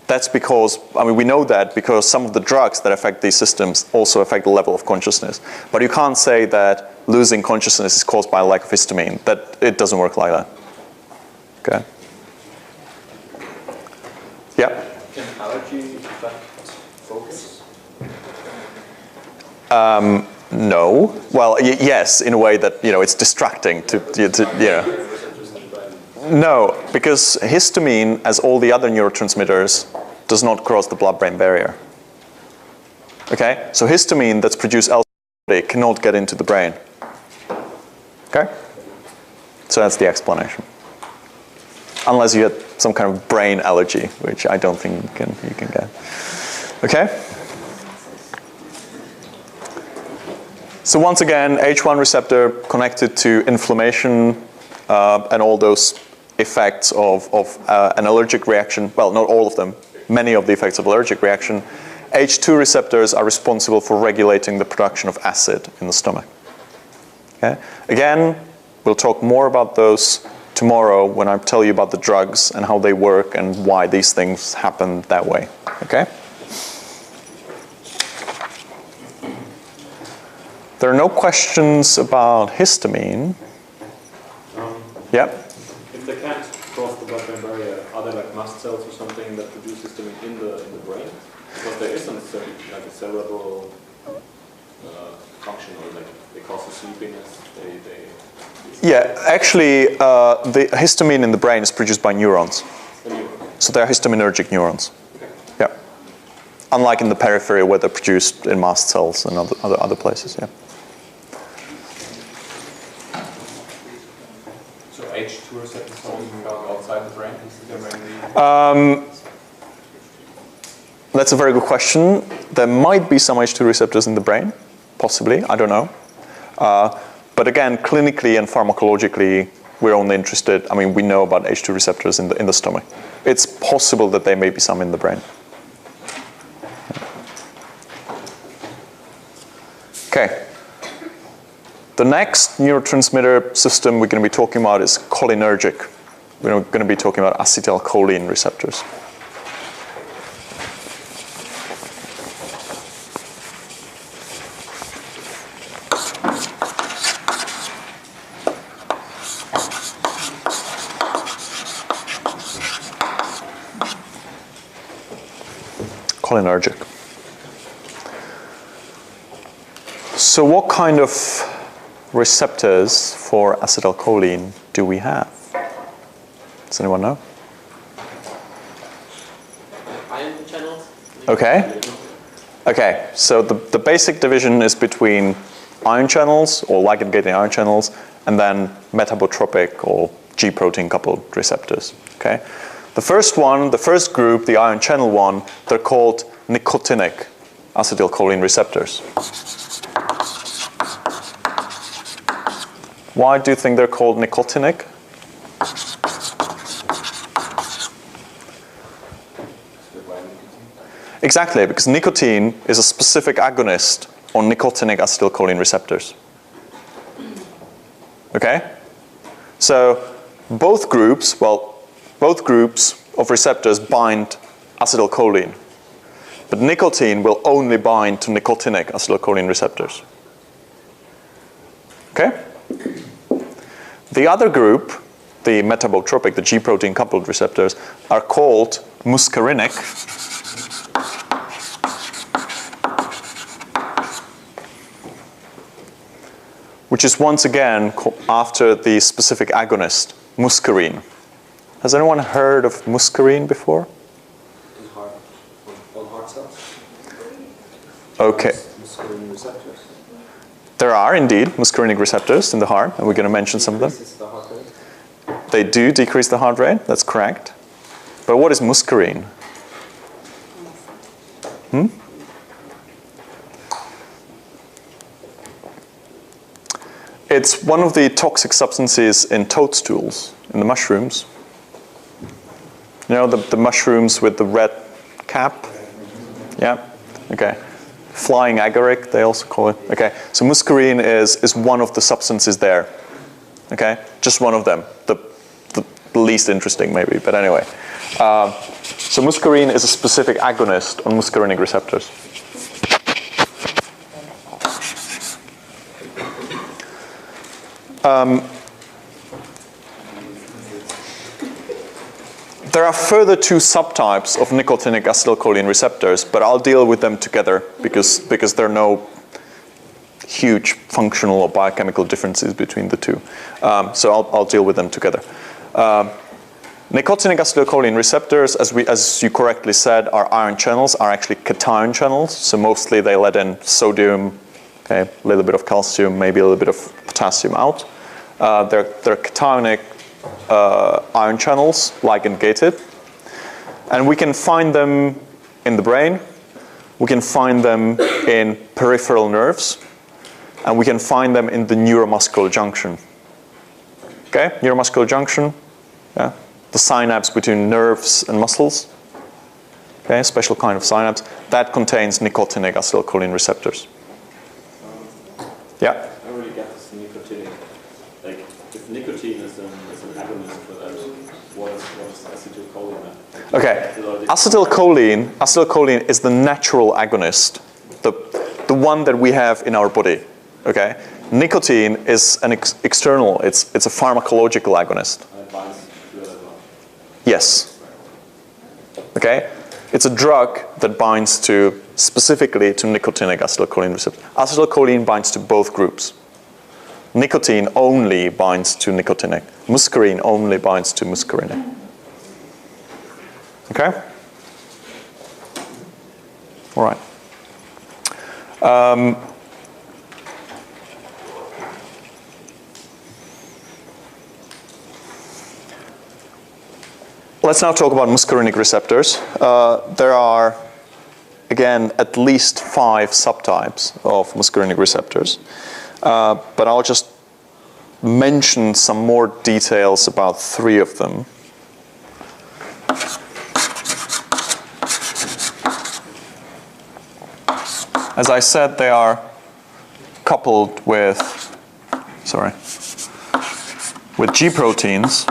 that's because, we know that because some of the drugs that affect these systems also affect the level of consciousness. But you can't say that losing consciousness is caused by a lack of histamine. That it doesn't work like that. Okay? Yeah? Can allergy affect focus? No. Well, yes, in a way that, it's distracting to. No, because histamine, as all the other neurotransmitters, does not cross the blood-brain barrier. Okay? So histamine that's produced elsewhere cannot get into the brain. Okay? So that's the explanation. Unless you had some kind of brain allergy, which I don't think you can get. Okay? So once again, H1 receptor connected to inflammation and all those effects of an allergic reaction. Well, not all of them. Many of the effects of allergic reaction. H2 receptors are responsible for regulating the production of acid in the stomach. Okay? Again, we'll talk more about those tomorrow when I tell you about the drugs and how they work and why these things happen that way. Okay? There are no questions about histamine. Yep. If they can't cross the blood-brain barrier, are there like mast cells or something that produce histamine in the brain? Because there isn't like a cerebral function, or like they cause sleepiness. Yeah, actually, the histamine in the brain is produced by neurons. So they're histaminergic neurons. Okay. Yeah. Unlike in the periphery where they're produced in mast cells and other places. Yeah. So H2 receptors are only found outside the brain? Is there mainly? That's a very good question. There might be some H2 receptors in the brain, possibly. I don't know. But again, clinically and pharmacologically, we're only interested. We know about H2 receptors in the stomach. It's possible that there may be some in the brain. Okay. The next neurotransmitter system we're going to be talking about is cholinergic. We're going to be talking about acetylcholine receptors. Cholinergic. So what kind of receptors for acetylcholine do we have? Does anyone know? Okay? Okay, so the basic division is between ion channels or ligand-gating ion channels and then metabotropic or G-protein coupled receptors. Okay? The first one, the first group, the ion channel one, they're called nicotinic acetylcholine receptors. Why do you think they're called nicotinic? Exactly, because nicotine is a specific agonist on nicotinic acetylcholine receptors. Okay? So both groups of receptors bind acetylcholine, but nicotine will only bind to nicotinic acetylcholine receptors. Okay? The other group, the metabotropic, the G-protein coupled receptors, are called muscarinic. Which is once again after the specific agonist, muscarine. Has anyone heard of muscarine before? In heart, on heart cells? Okay. Muscarinic receptors. There are indeed muscarinic receptors in the heart, and we're going to mention some of them. Decreases the heart rate. They do decrease the heart rate, that's correct. But what is muscarine? It's one of the toxic substances in toadstools, in the mushrooms. You know, the mushrooms with the red cap? Yeah? Okay. Flying agaric, they also call it. Okay. So muscarine is one of the substances there. Okay? Just one of them. The least interesting, maybe, but anyway. So muscarine is a specific agonist on muscarinic receptors. There are further two subtypes of nicotinic acetylcholine receptors, but I'll deal with them together because there are no huge functional or biochemical differences between the two. So I'll deal with them together. Nicotinic acetylcholine receptors, as you correctly said, are ion channels, are actually cation channels. So mostly they let in sodium, okay, a little bit of calcium, maybe a little bit of potassium out. They're cationic ion channels, ligand-gated. And we can find them in the brain. We can find them in peripheral nerves. And we can find them in the neuromuscular junction. Okay, neuromuscular junction, yeah, the synapse between nerves and muscles. Okay, a special kind of synapse that contains nicotinic acetylcholine receptors. Yeah. I don't really get this nicotinic. Like, if nicotine is an agonist for that, what is acetylcholine? Okay, acetylcholine is the natural agonist, the one that we have in our body. Okay, nicotine is an external. It's a pharmacological agonist. It binds to it as well. Yes. Okay, it's a drug that binds to specifically to nicotinic acetylcholine receptor. Acetylcholine binds to both groups. Nicotine only binds to nicotinic. Muscarine only binds to muscarinic. Okay? All right. Let's now talk about muscarinic receptors. There are, again, at least 5 subtypes of muscarinic receptors. But I'll just mention some more details about 3 of them. As I said, they are coupled with G proteins.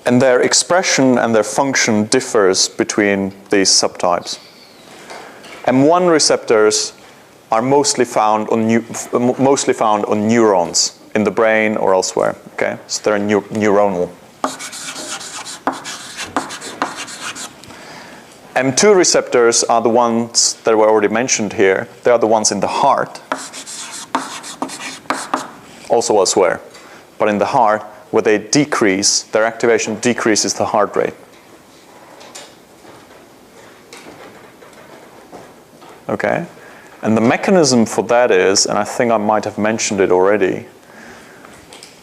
And their expression and their function differs between these subtypes. M1 receptors are mostly found on neurons in the brain or elsewhere. Okay, so they're neuronal. M2 receptors are the ones that were already mentioned here. They are the ones in the heart, also elsewhere, but in the heart, where they decrease, their activation decreases the heart rate. Okay? And the mechanism for that is, and I think I might have mentioned it already,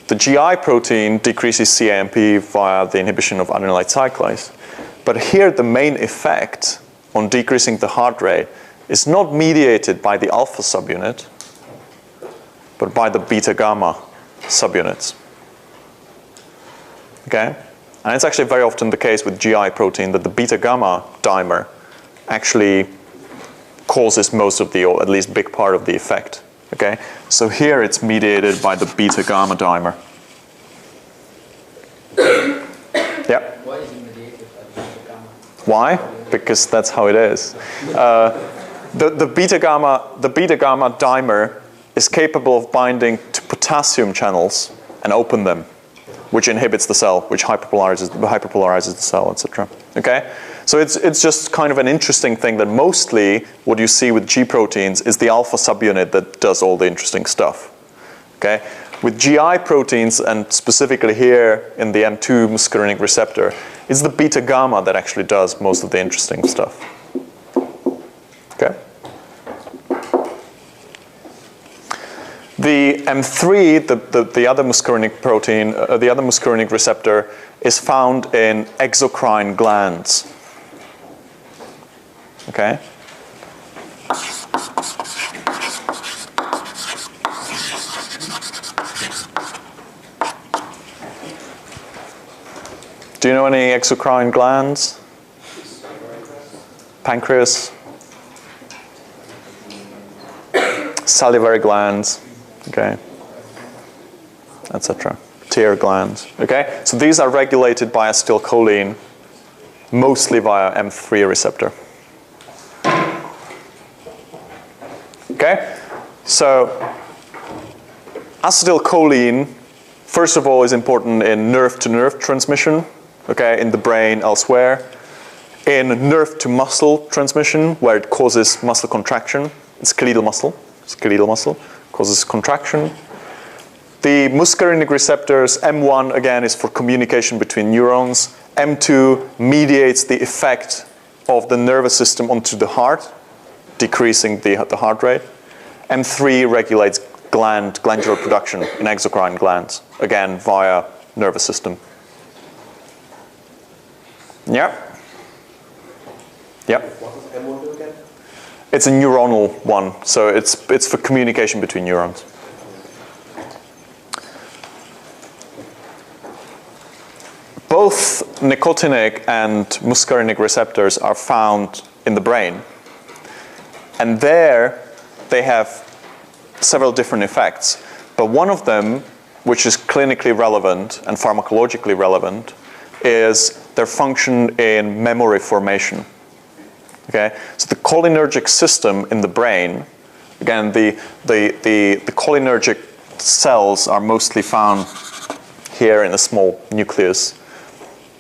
the GI protein decreases cAMP via the inhibition of adenylate cyclase. But here the main effect on decreasing the heart rate is not mediated by the alpha subunit, but by the beta-gamma subunits. Okay? And it's actually very often the case with GI protein that the beta-gamma dimer actually causes most of the, or at least big part of the effect. Okay? So here it's mediated by the beta-gamma dimer. Yep. Why is it mediated by the gamma? Why? Because that's how it is. The beta-gamma dimer is capable of binding to potassium channels and open them, which inhibits the cell, which hyperpolarizes the cell, etc. Okay? So it's just kind of an interesting thing that mostly what you see with G proteins is the alpha subunit that does all the interesting stuff. Okay? With GI proteins, and specifically here in the M2 muscarinic receptor, it's the beta-gamma that actually does most of the interesting stuff. Okay? The M3, the other muscarinic protein, the other muscarinic receptor, is found in exocrine glands. Okay? Do you know any exocrine glands? Pancreas? Salivary glands, okay, etc. Tear glands, okay? So these are regulated by acetylcholine, mostly via M3 receptor. Okay? So acetylcholine, first of all, is important in nerve-to-nerve transmission, okay, in the brain, elsewhere. In nerve-to-muscle transmission, where it causes muscle contraction, skeletal muscle, causes contraction. The muscarinic receptors, M1, again, is for communication between neurons. M2 mediates the effect of the nervous system onto the heart, decreasing the heart rate. M3 regulates glandular production in exocrine glands, again, via nervous system. Yeah? Yep. What does M1 do again? It's a neuronal one, so it's for communication between neurons. Both nicotinic and muscarinic receptors are found in the brain. And there they have several different effects. But one of them, which is clinically relevant and pharmacologically relevant, is their function in memory formation. Okay? So the cholinergic system in the brain, again, the cholinergic cells are mostly found here in a small nucleus.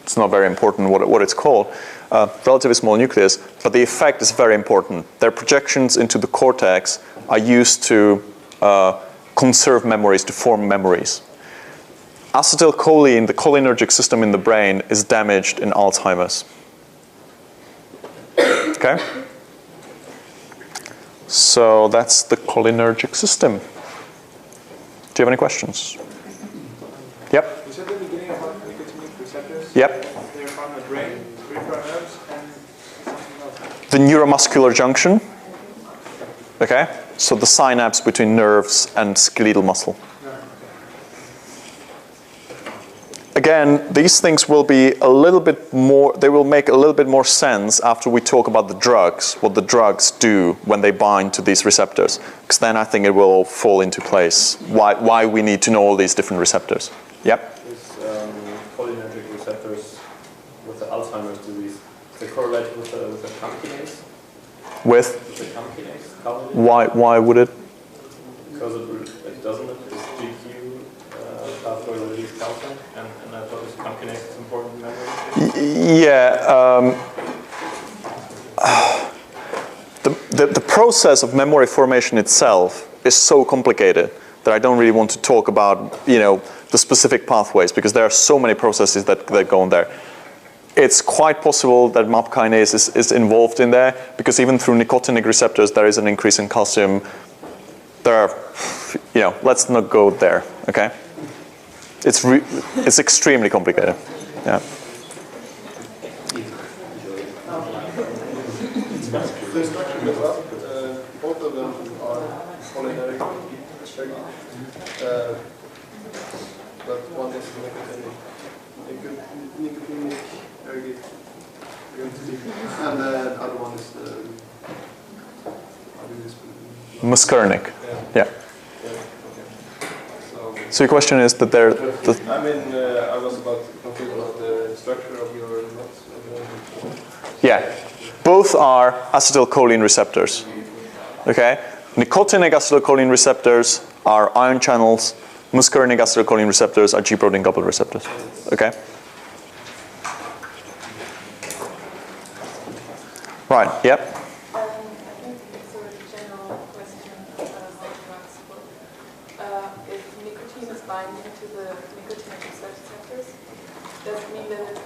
It's not very important what it's called, relatively small nucleus, but the effect is very important. Their projections into the cortex are used to conserve memories, to form memories. Acetylcholine, the cholinergic system in the brain, is damaged in Alzheimer's. Okay? So that's the cholinergic system. Do you have any questions? Yep. You said at the beginning about nicotinic receptors? Yep. They're found in the brain, peripheral nerves, and something else. The neuromuscular junction. Okay? So the synapse between nerves and skeletal muscle. Again, these things will be a little bit more, they will make a little bit more sense after we talk about the drugs, what the drugs do when they bind to these receptors. Because then I think it will all fall into place, why we need to know all these different receptors. Yep? These cholinergic receptors with the Alzheimer's disease, they correlate with the CAM kinase? With? The CAM kinase? Why would it? Because it doesn't, it's GQ pathway release calcium, and I thought this CAM kinase is important in memory. Yeah. The process of memory formation itself is so complicated that I don't really want to talk about, the specific pathways, because there are so many processes that go on there. It's quite possible that MAP kinase is involved in there, because even through nicotinic receptors, there is an increase in calcium. There are, let's not go there, okay? It's extremely complicated, yeah. The structure as well, both of them are cholinergic, but one is nicotinic, and the other one is muscarinic, yeah. Okay. So your question is that they're... I was about to confuse about the structure of your nuts. Yeah, both are acetylcholine receptors, okay? Nicotinic acetylcholine receptors are ion channels. Muscarinic acetylcholine receptors are G-protein coupled receptors, okay? Right, yep. I think it's a general question about drugs. If nicotine is binding to the nicotinic receptors, does it mean that it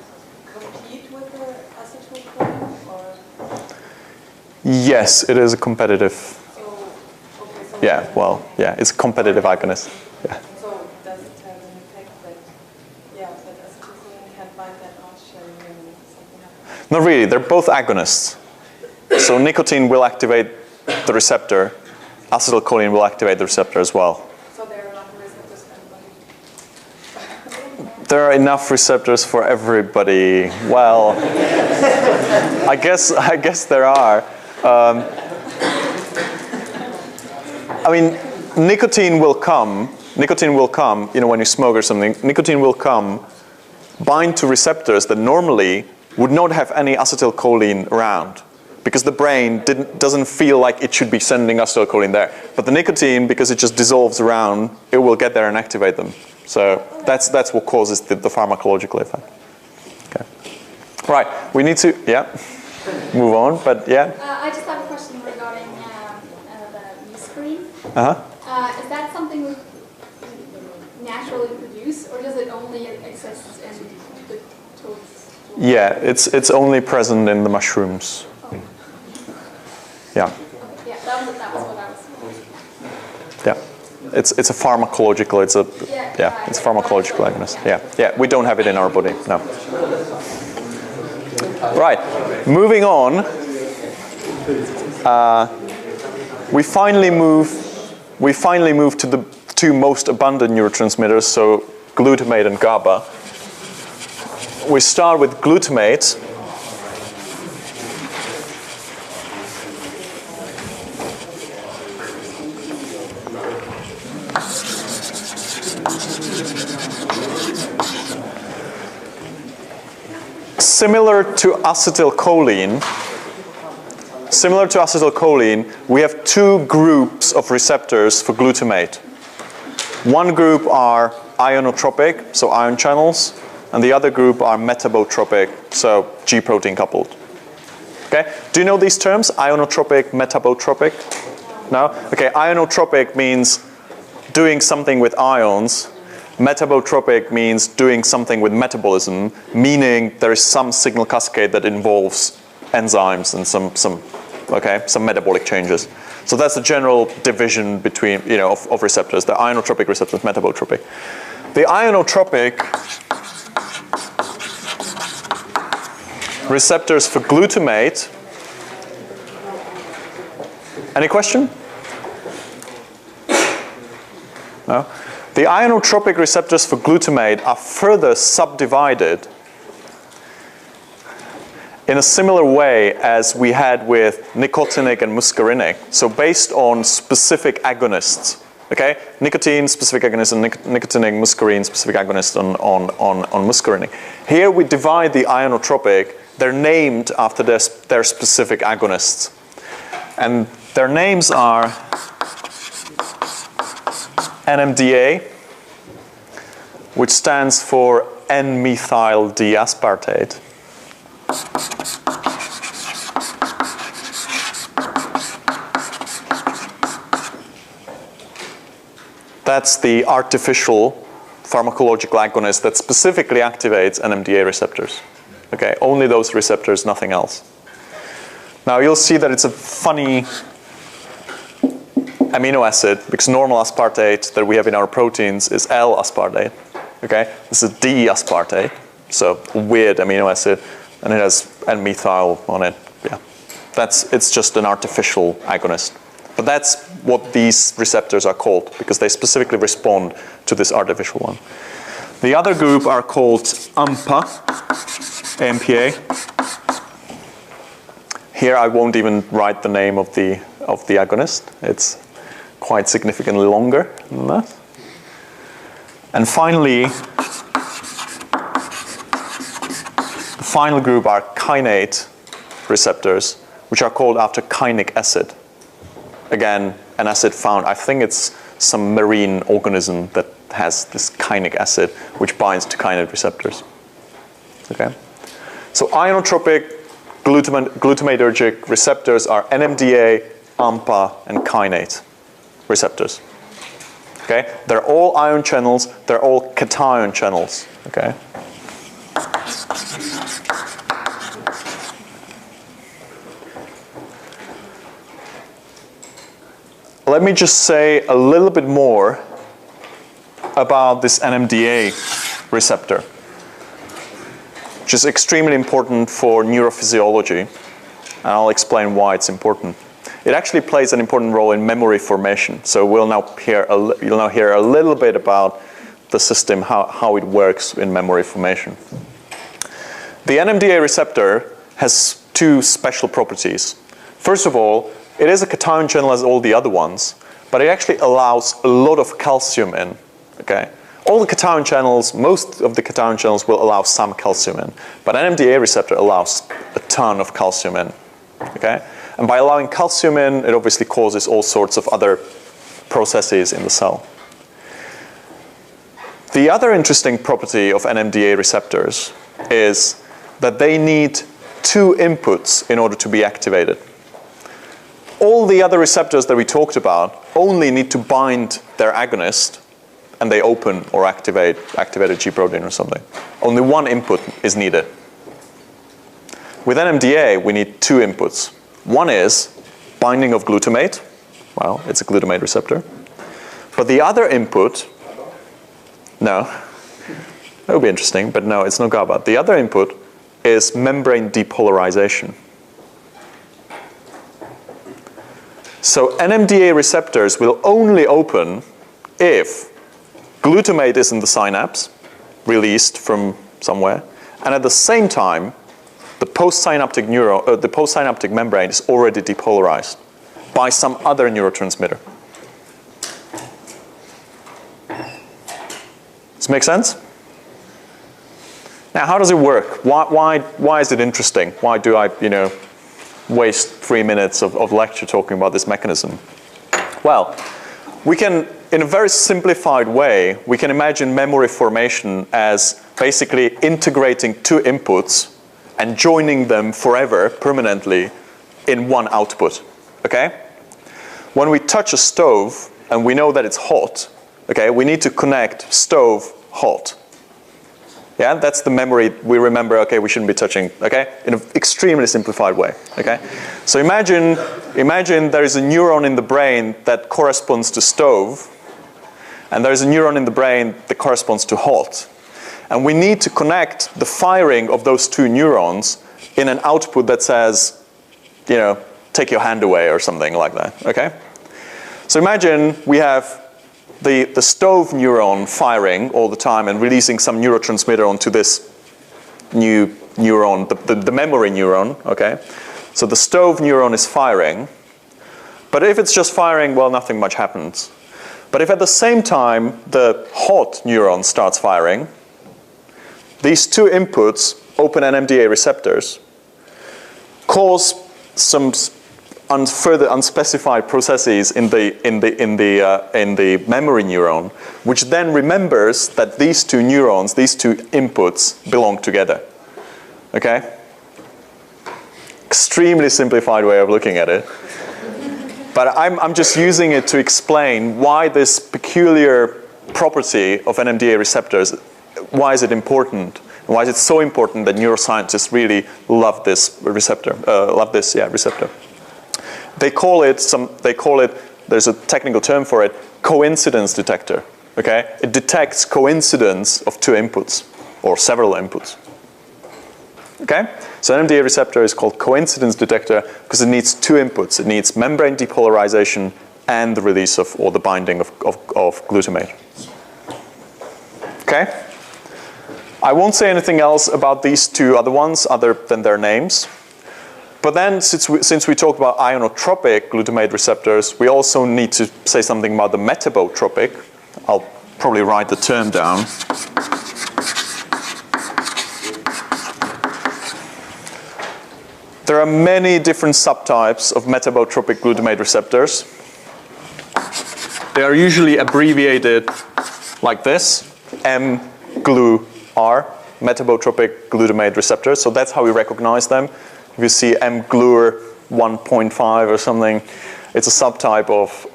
compete with the acetylcholine, or? Yes, it is a competitive. So Yeah, well, yeah, it's a competitive agonist. Yeah. So does it have an effect that acetylcholine can't bind that much and then something happens? Not really, they're both agonists. So nicotine will activate the receptor, acetylcholine will activate the receptor as well. So there are enough receptors for everybody? There are enough receptors for everybody. Well, I guess there are. Nicotine will come, when you smoke or something, nicotine will come, bind to receptors that normally would not have any acetylcholine around, because the brain doesn't feel like it should be sending acetylcholine there. But the nicotine, because it just dissolves around, it will get there and activate them. So that's what causes the pharmacological effect. Okay. Right, we need to, move on, but yeah. I just have a question regarding the muscarine. Uh-huh. Is that something we naturally produce, or does it only exist in the toads? Yeah, it's only present in the mushrooms. Oh. Yeah. Okay, yeah, that was what I was. Yeah. It's a pharmacological, it's a pharmacological agonist. Yeah, we don't have it in our body, no. Right, moving on. We finally move to the two most abundant neurotransmitters, so glutamate and GABA. We start with glutamate. Similar to acetylcholine, we have two groups of receptors for glutamate. One group are ionotropic, so ion channels, and the other group are metabotropic, so G-protein coupled. Okay, do you know these terms? Ionotropic, metabotropic? No? Okay, ionotropic means doing something with ions. Metabotropic means doing something with metabolism, meaning there is some signal cascade that involves enzymes and some metabolic changes. So that's the general division between, of receptors, the ionotropic receptors, metabotropic. The ionotropic receptors for glutamate. Any question? No? The ionotropic receptors for glutamate are further subdivided in a similar way as we had with nicotinic and muscarinic, so based on specific agonists. Okay, nicotine specific agonist and nicotinic muscarine specific agonist on muscarinic. Here we divide the ionotropic. They're named after their specific agonists, and their names are NMDA, which stands for N-methyl D-aspartate. That's the artificial pharmacological agonist that specifically activates NMDA receptors. Okay, only those receptors, nothing else. Now you'll see that it's a funny amino acid because normal aspartate that we have in our proteins is L-aspartate. Okay, this is D-aspartate, so a weird amino acid, and it has N-methyl on it. Yeah, it's just an artificial agonist. But that's what these receptors are called because they specifically respond to this artificial one. The other group are called AMPA, AMPA. Here I won't even write the name of the agonist. It's quite significantly longer than that. And finally, the final group are kainate receptors, which are called after kainic acid. Again, an acid found, I think it's some marine organism that has this kainic acid, which binds to kainate receptors. Okay? So ionotropic glutamatergic receptors are NMDA, AMPA, and kainate receptors. Okay? They're all ion channels, they're all cation channels. Okay? Let me just say a little bit more about this NMDA receptor, which is extremely important for neurophysiology, and I'll explain why it's important. It actually plays an important role in memory formation, so you'll now hear a little bit about the system, how it works in memory formation. The NMDA receptor has two special properties. First of all, it is a cation channel as all the other ones, but it actually allows a lot of calcium in. Okay? All the cation channels, most of the cation channels will allow some calcium in, but NMDA receptor allows a ton of calcium in. Okay? And by allowing calcium in, it obviously causes all sorts of other processes in the cell. The other interesting property of NMDA receptors is that they need two inputs in order to be activated. All the other receptors that we talked about only need to bind their agonist and they open or activate a G protein or something. Only one input is needed. With NMDA, we need two inputs. One is binding of glutamate. Well, it's a glutamate receptor. But the other input, no, that would be interesting, but no, it's not GABA. The other input is membrane depolarization. So NMDA receptors will only open if glutamate is in the synapse, released from somewhere, and at the same time, the postsynaptic membrane is already depolarized by some other neurotransmitter. Does it make sense? Now, how does it work? Why is it interesting? Why do I, waste 3 minutes of lecture talking about this mechanism? Well, we can, in a very simplified way, we can imagine memory formation as basically integrating two inputs and joining them forever, permanently, in one output. Okay? When we touch a stove and we know that it's hot, okay, we need to connect stove, hot. Yeah, that's the memory we remember, okay, we shouldn't be touching, okay, in an extremely simplified way, okay? So imagine there is a neuron in the brain that corresponds to stove, and there is a neuron in the brain that corresponds to hot. And we need to connect the firing of those two neurons in an output that says, take your hand away or something like that, okay? So imagine we have the stove neuron firing all the time and releasing some neurotransmitter onto this new neuron, the memory neuron, okay? So the stove neuron is firing, but if it's just firing, well, nothing much happens. But if at the same time the hot neuron starts firing, these two inputs, open NMDA receptors, cause some further unspecified processes in the memory neuron, which then remembers that these two neurons, these two inputs, belong together. Okay? Extremely simplified way of looking at it. But I'm just using it to explain why this peculiar property of NMDA receptors. Why is it important? Why is it so important that neuroscientists really love this receptor? Receptor. They call it. There's a technical term for it. Coincidence detector. Okay, it detects coincidence of two inputs or several inputs. Okay, so NMDA receptor is called coincidence detector because it needs two inputs. It needs membrane depolarization and the release of, or the binding of glutamate. Okay? I won't say anything else about these two other ones other than their names. But then, since we talked about ionotropic glutamate receptors, we also need to say something about the metabotropic. I'll probably write the term down. There are many different subtypes of metabotropic glutamate receptors. They are usually abbreviated like this, mGlu-R, metabotropic glutamate receptors. So that's how we recognize them. If you see mGlu-R 1.5 or something, it's a subtype of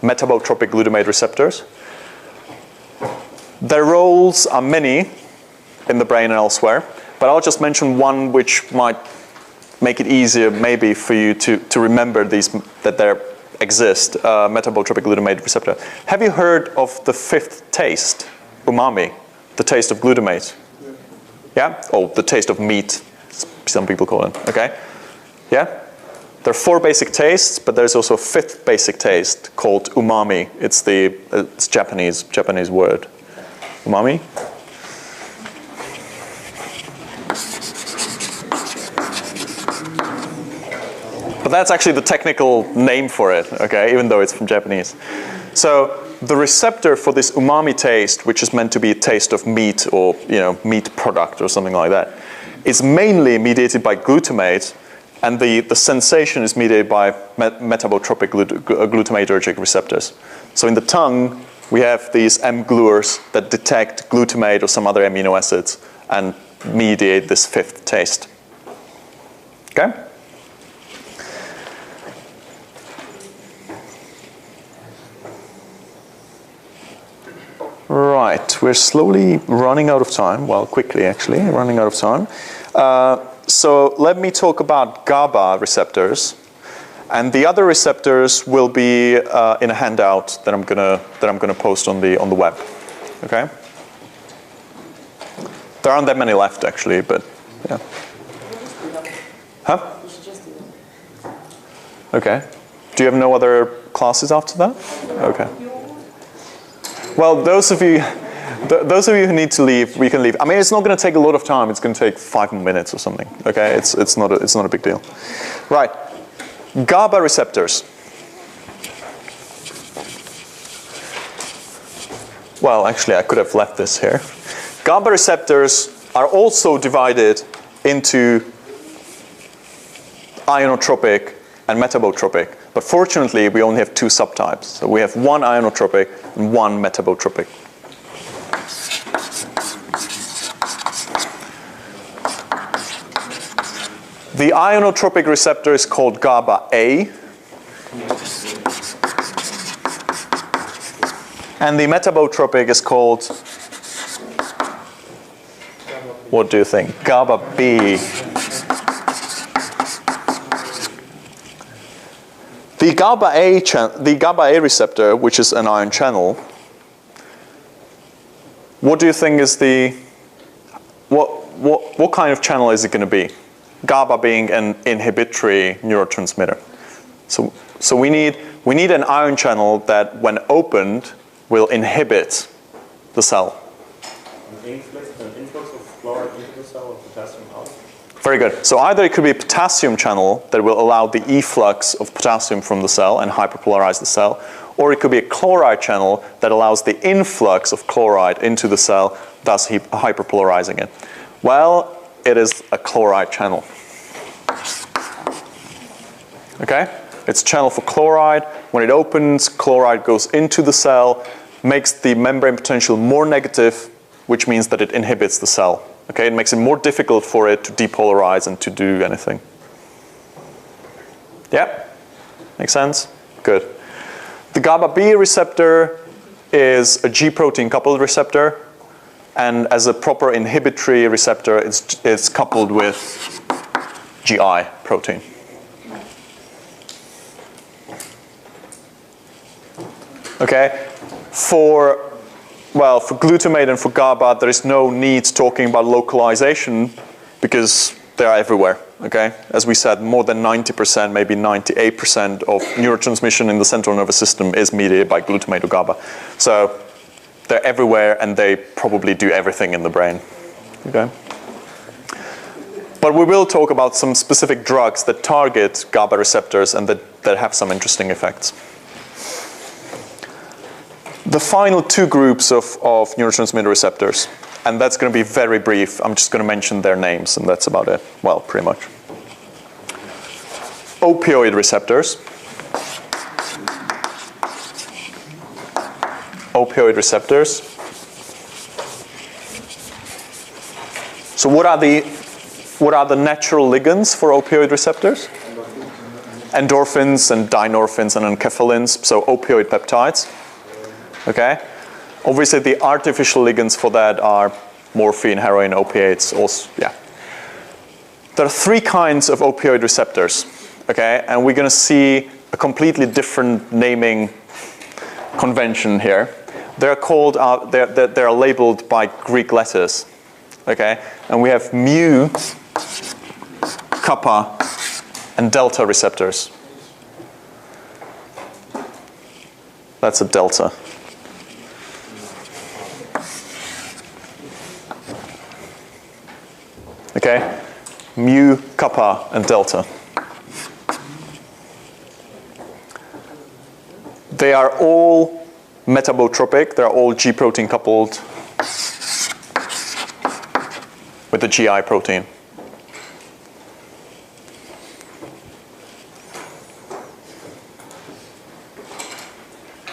metabotropic glutamate receptors. Their roles are many in the brain and elsewhere. But I'll just mention one which might make it easier maybe for you to remember these, that there exist, metabotropic glutamate receptor. Have you heard of the fifth taste, umami, the taste of glutamate? Yeah? Oh, the taste of meat, some people call it, okay? Yeah? There are four basic tastes, but there's also a fifth basic taste called umami. It's Japanese word. Umami? But that's actually the technical name for it, okay, even though it's from Japanese. So the receptor for this umami taste, which is meant to be a taste of meat or meat product or something like that, is mainly mediated by glutamate, and the sensation is mediated by metabotropic glutamatergic receptors. So in the tongue, we have these mGlu-Rs that detect glutamate or some other amino acids and mediate this fifth taste. Okay? Right, we're slowly running out of time. Well, quickly actually, running out of time. So let me talk about GABA receptors, and the other receptors will be in a handout that I'm gonna post on the web. Okay. There aren't that many left actually, but yeah. Huh? Okay. Do you have no other classes after that? Okay. Well, those of you who need to leave, we can leave. I mean, it's not going to take a lot of time. It's going to take 5 minutes or something. Okay, it's not a big deal. Right, GABA receptors. Well, actually, I could have left this here. GABA receptors are also divided into ionotropic and metabotropic. But fortunately, we only have two subtypes. So we have one ionotropic and one metabotropic. The ionotropic receptor is called GABA-A. And the metabotropic is called, what do you think? GABA-B. The GABA-A receptor, which is an ion channel, what do you think is what kind of channel is it going to be? GABA being an inhibitory neurotransmitter. So we need an ion channel that, when opened, will inhibit the cell. An influx of chloride into the cell or potassium out? Very good. So either it could be a potassium channel that will allow the efflux of potassium from the cell and hyperpolarize the cell, or it could be a chloride channel that allows the influx of chloride into the cell, thus hyperpolarizing it. Well, it is a chloride channel. Okay? It's a channel for chloride. When it opens, chloride goes into the cell, makes the membrane potential more negative, which means that it inhibits the cell. Okay, it makes it more difficult for it to depolarize and to do anything. Yeah? Makes sense? Good. The GABA-B receptor is a G protein coupled receptor, and as a proper inhibitory receptor, it's coupled with GI protein. Okay, for glutamate and for GABA, there is no need talking about localization because they are everywhere. Okay, as we said, more than 90%, maybe 98% of neurotransmission in the central nervous system is mediated by glutamate or GABA. So they're everywhere, and they probably do everything in the brain. Okay. But we will talk about some specific drugs that target GABA receptors and that have some interesting effects. The final two groups of neurotransmitter receptors, and that's going to be very brief. I'm just going to mention their names, and that's about it. Well, pretty much. Opioid receptors. Opioid receptors. So what are the natural ligands for opioid receptors? Endorphins and dynorphins and enkephalins, so opioid peptides. Okay? Obviously, the artificial ligands for that are morphine, heroin, opiates, also, yeah. There are three kinds of opioid receptors, okay? And we're going to see a completely different naming convention here. They're called, they're labeled by Greek letters, okay? And we have mu, kappa, and delta receptors. That's a delta. Okay, mu, kappa, and delta. They are all metabotropic. They are all G protein coupled with the GI protein.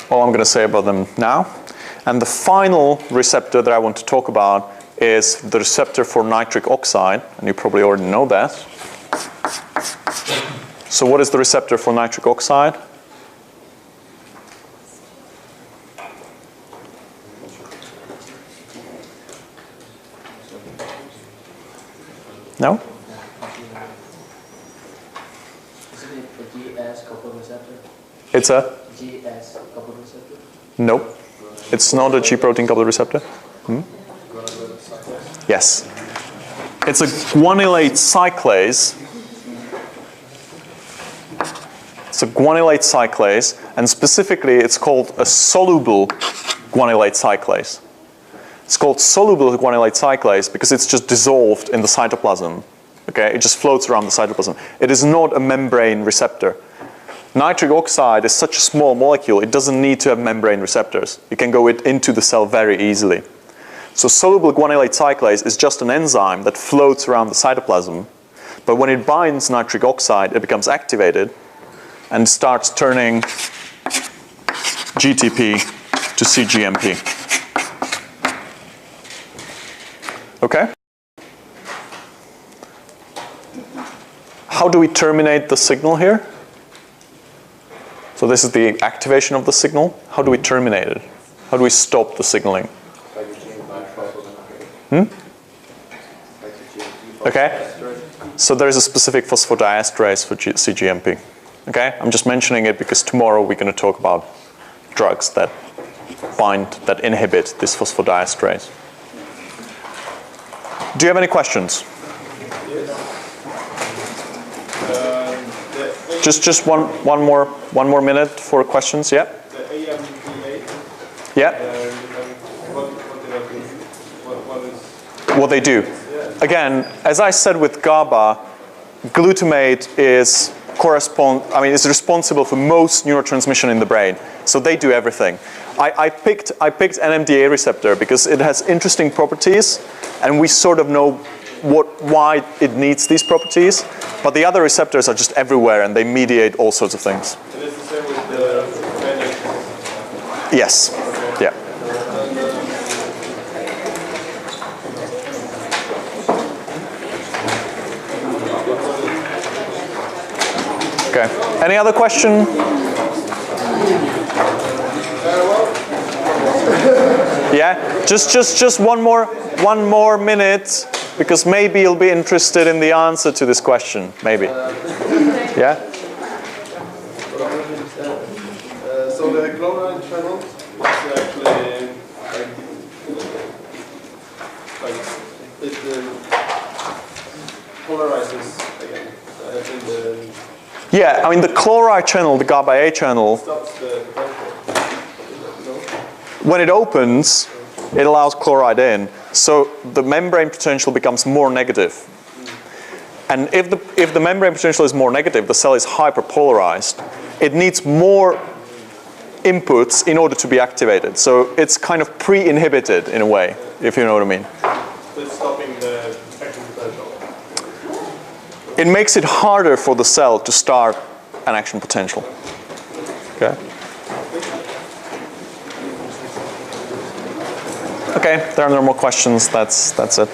All I'm going to say about them now. And the final receptor that I want to talk about is the receptor for nitric oxide, and you probably already know that. So what is the receptor for nitric oxide? No? Isn't it a GS coupled receptor? It's a? GS coupled receptor? Nope. It's not a G protein coupled receptor. Yes. It's a guanylate cyclase. It's a guanylate cyclase, and specifically it's called a soluble guanylate cyclase. It's called soluble guanylate cyclase because it's just dissolved in the cytoplasm. Okay? It just floats around the cytoplasm. It is not a membrane receptor. Nitric oxide is such a small molecule, it doesn't need to have membrane receptors. It can go into the cell very easily. So soluble guanylate cyclase is just an enzyme that floats around the cytoplasm, but when it binds nitric oxide, it becomes activated and starts turning GTP to cGMP. Okay? How do we terminate the signal here? So this is the activation of the signal. How do we terminate it? How do we stop the signaling? Okay, so there is a specific phosphodiesterase for cGMP. Okay, I'm just mentioning it because tomorrow we're going to talk about drugs that inhibit this phosphodiesterase. Do you have any questions? Just one more minute for questions. Yeah. The AMPA. Yeah. What they do. Again, as I said with GABA, glutamate is responsible for most neurotransmission in the brain. So they do everything. I picked NMDA receptor because it has interesting properties, and we sort of know why it needs these properties. But the other receptors are just everywhere, and they mediate all sorts of things. And it's the same with the Yes. Yeah. Okay. Any other question? well, Yeah, just one more minute, because maybe you'll be interested in the answer to this question. Maybe. Yeah. So the chloride channel is actually like it polarizes again. In the Yeah, I mean the chloride channel, the GABA A channel, stops the potential. when it opens, it allows chloride in. So the membrane potential becomes more negative. And if the membrane potential is more negative, the cell is hyperpolarized. It needs more inputs in order to be activated. So it's kind of pre-inhibited in a way, if you know what I mean. So it's stopping the action potential. It makes it harder for the cell to start an action potential. Okay? Okay, there are no more questions. That's it.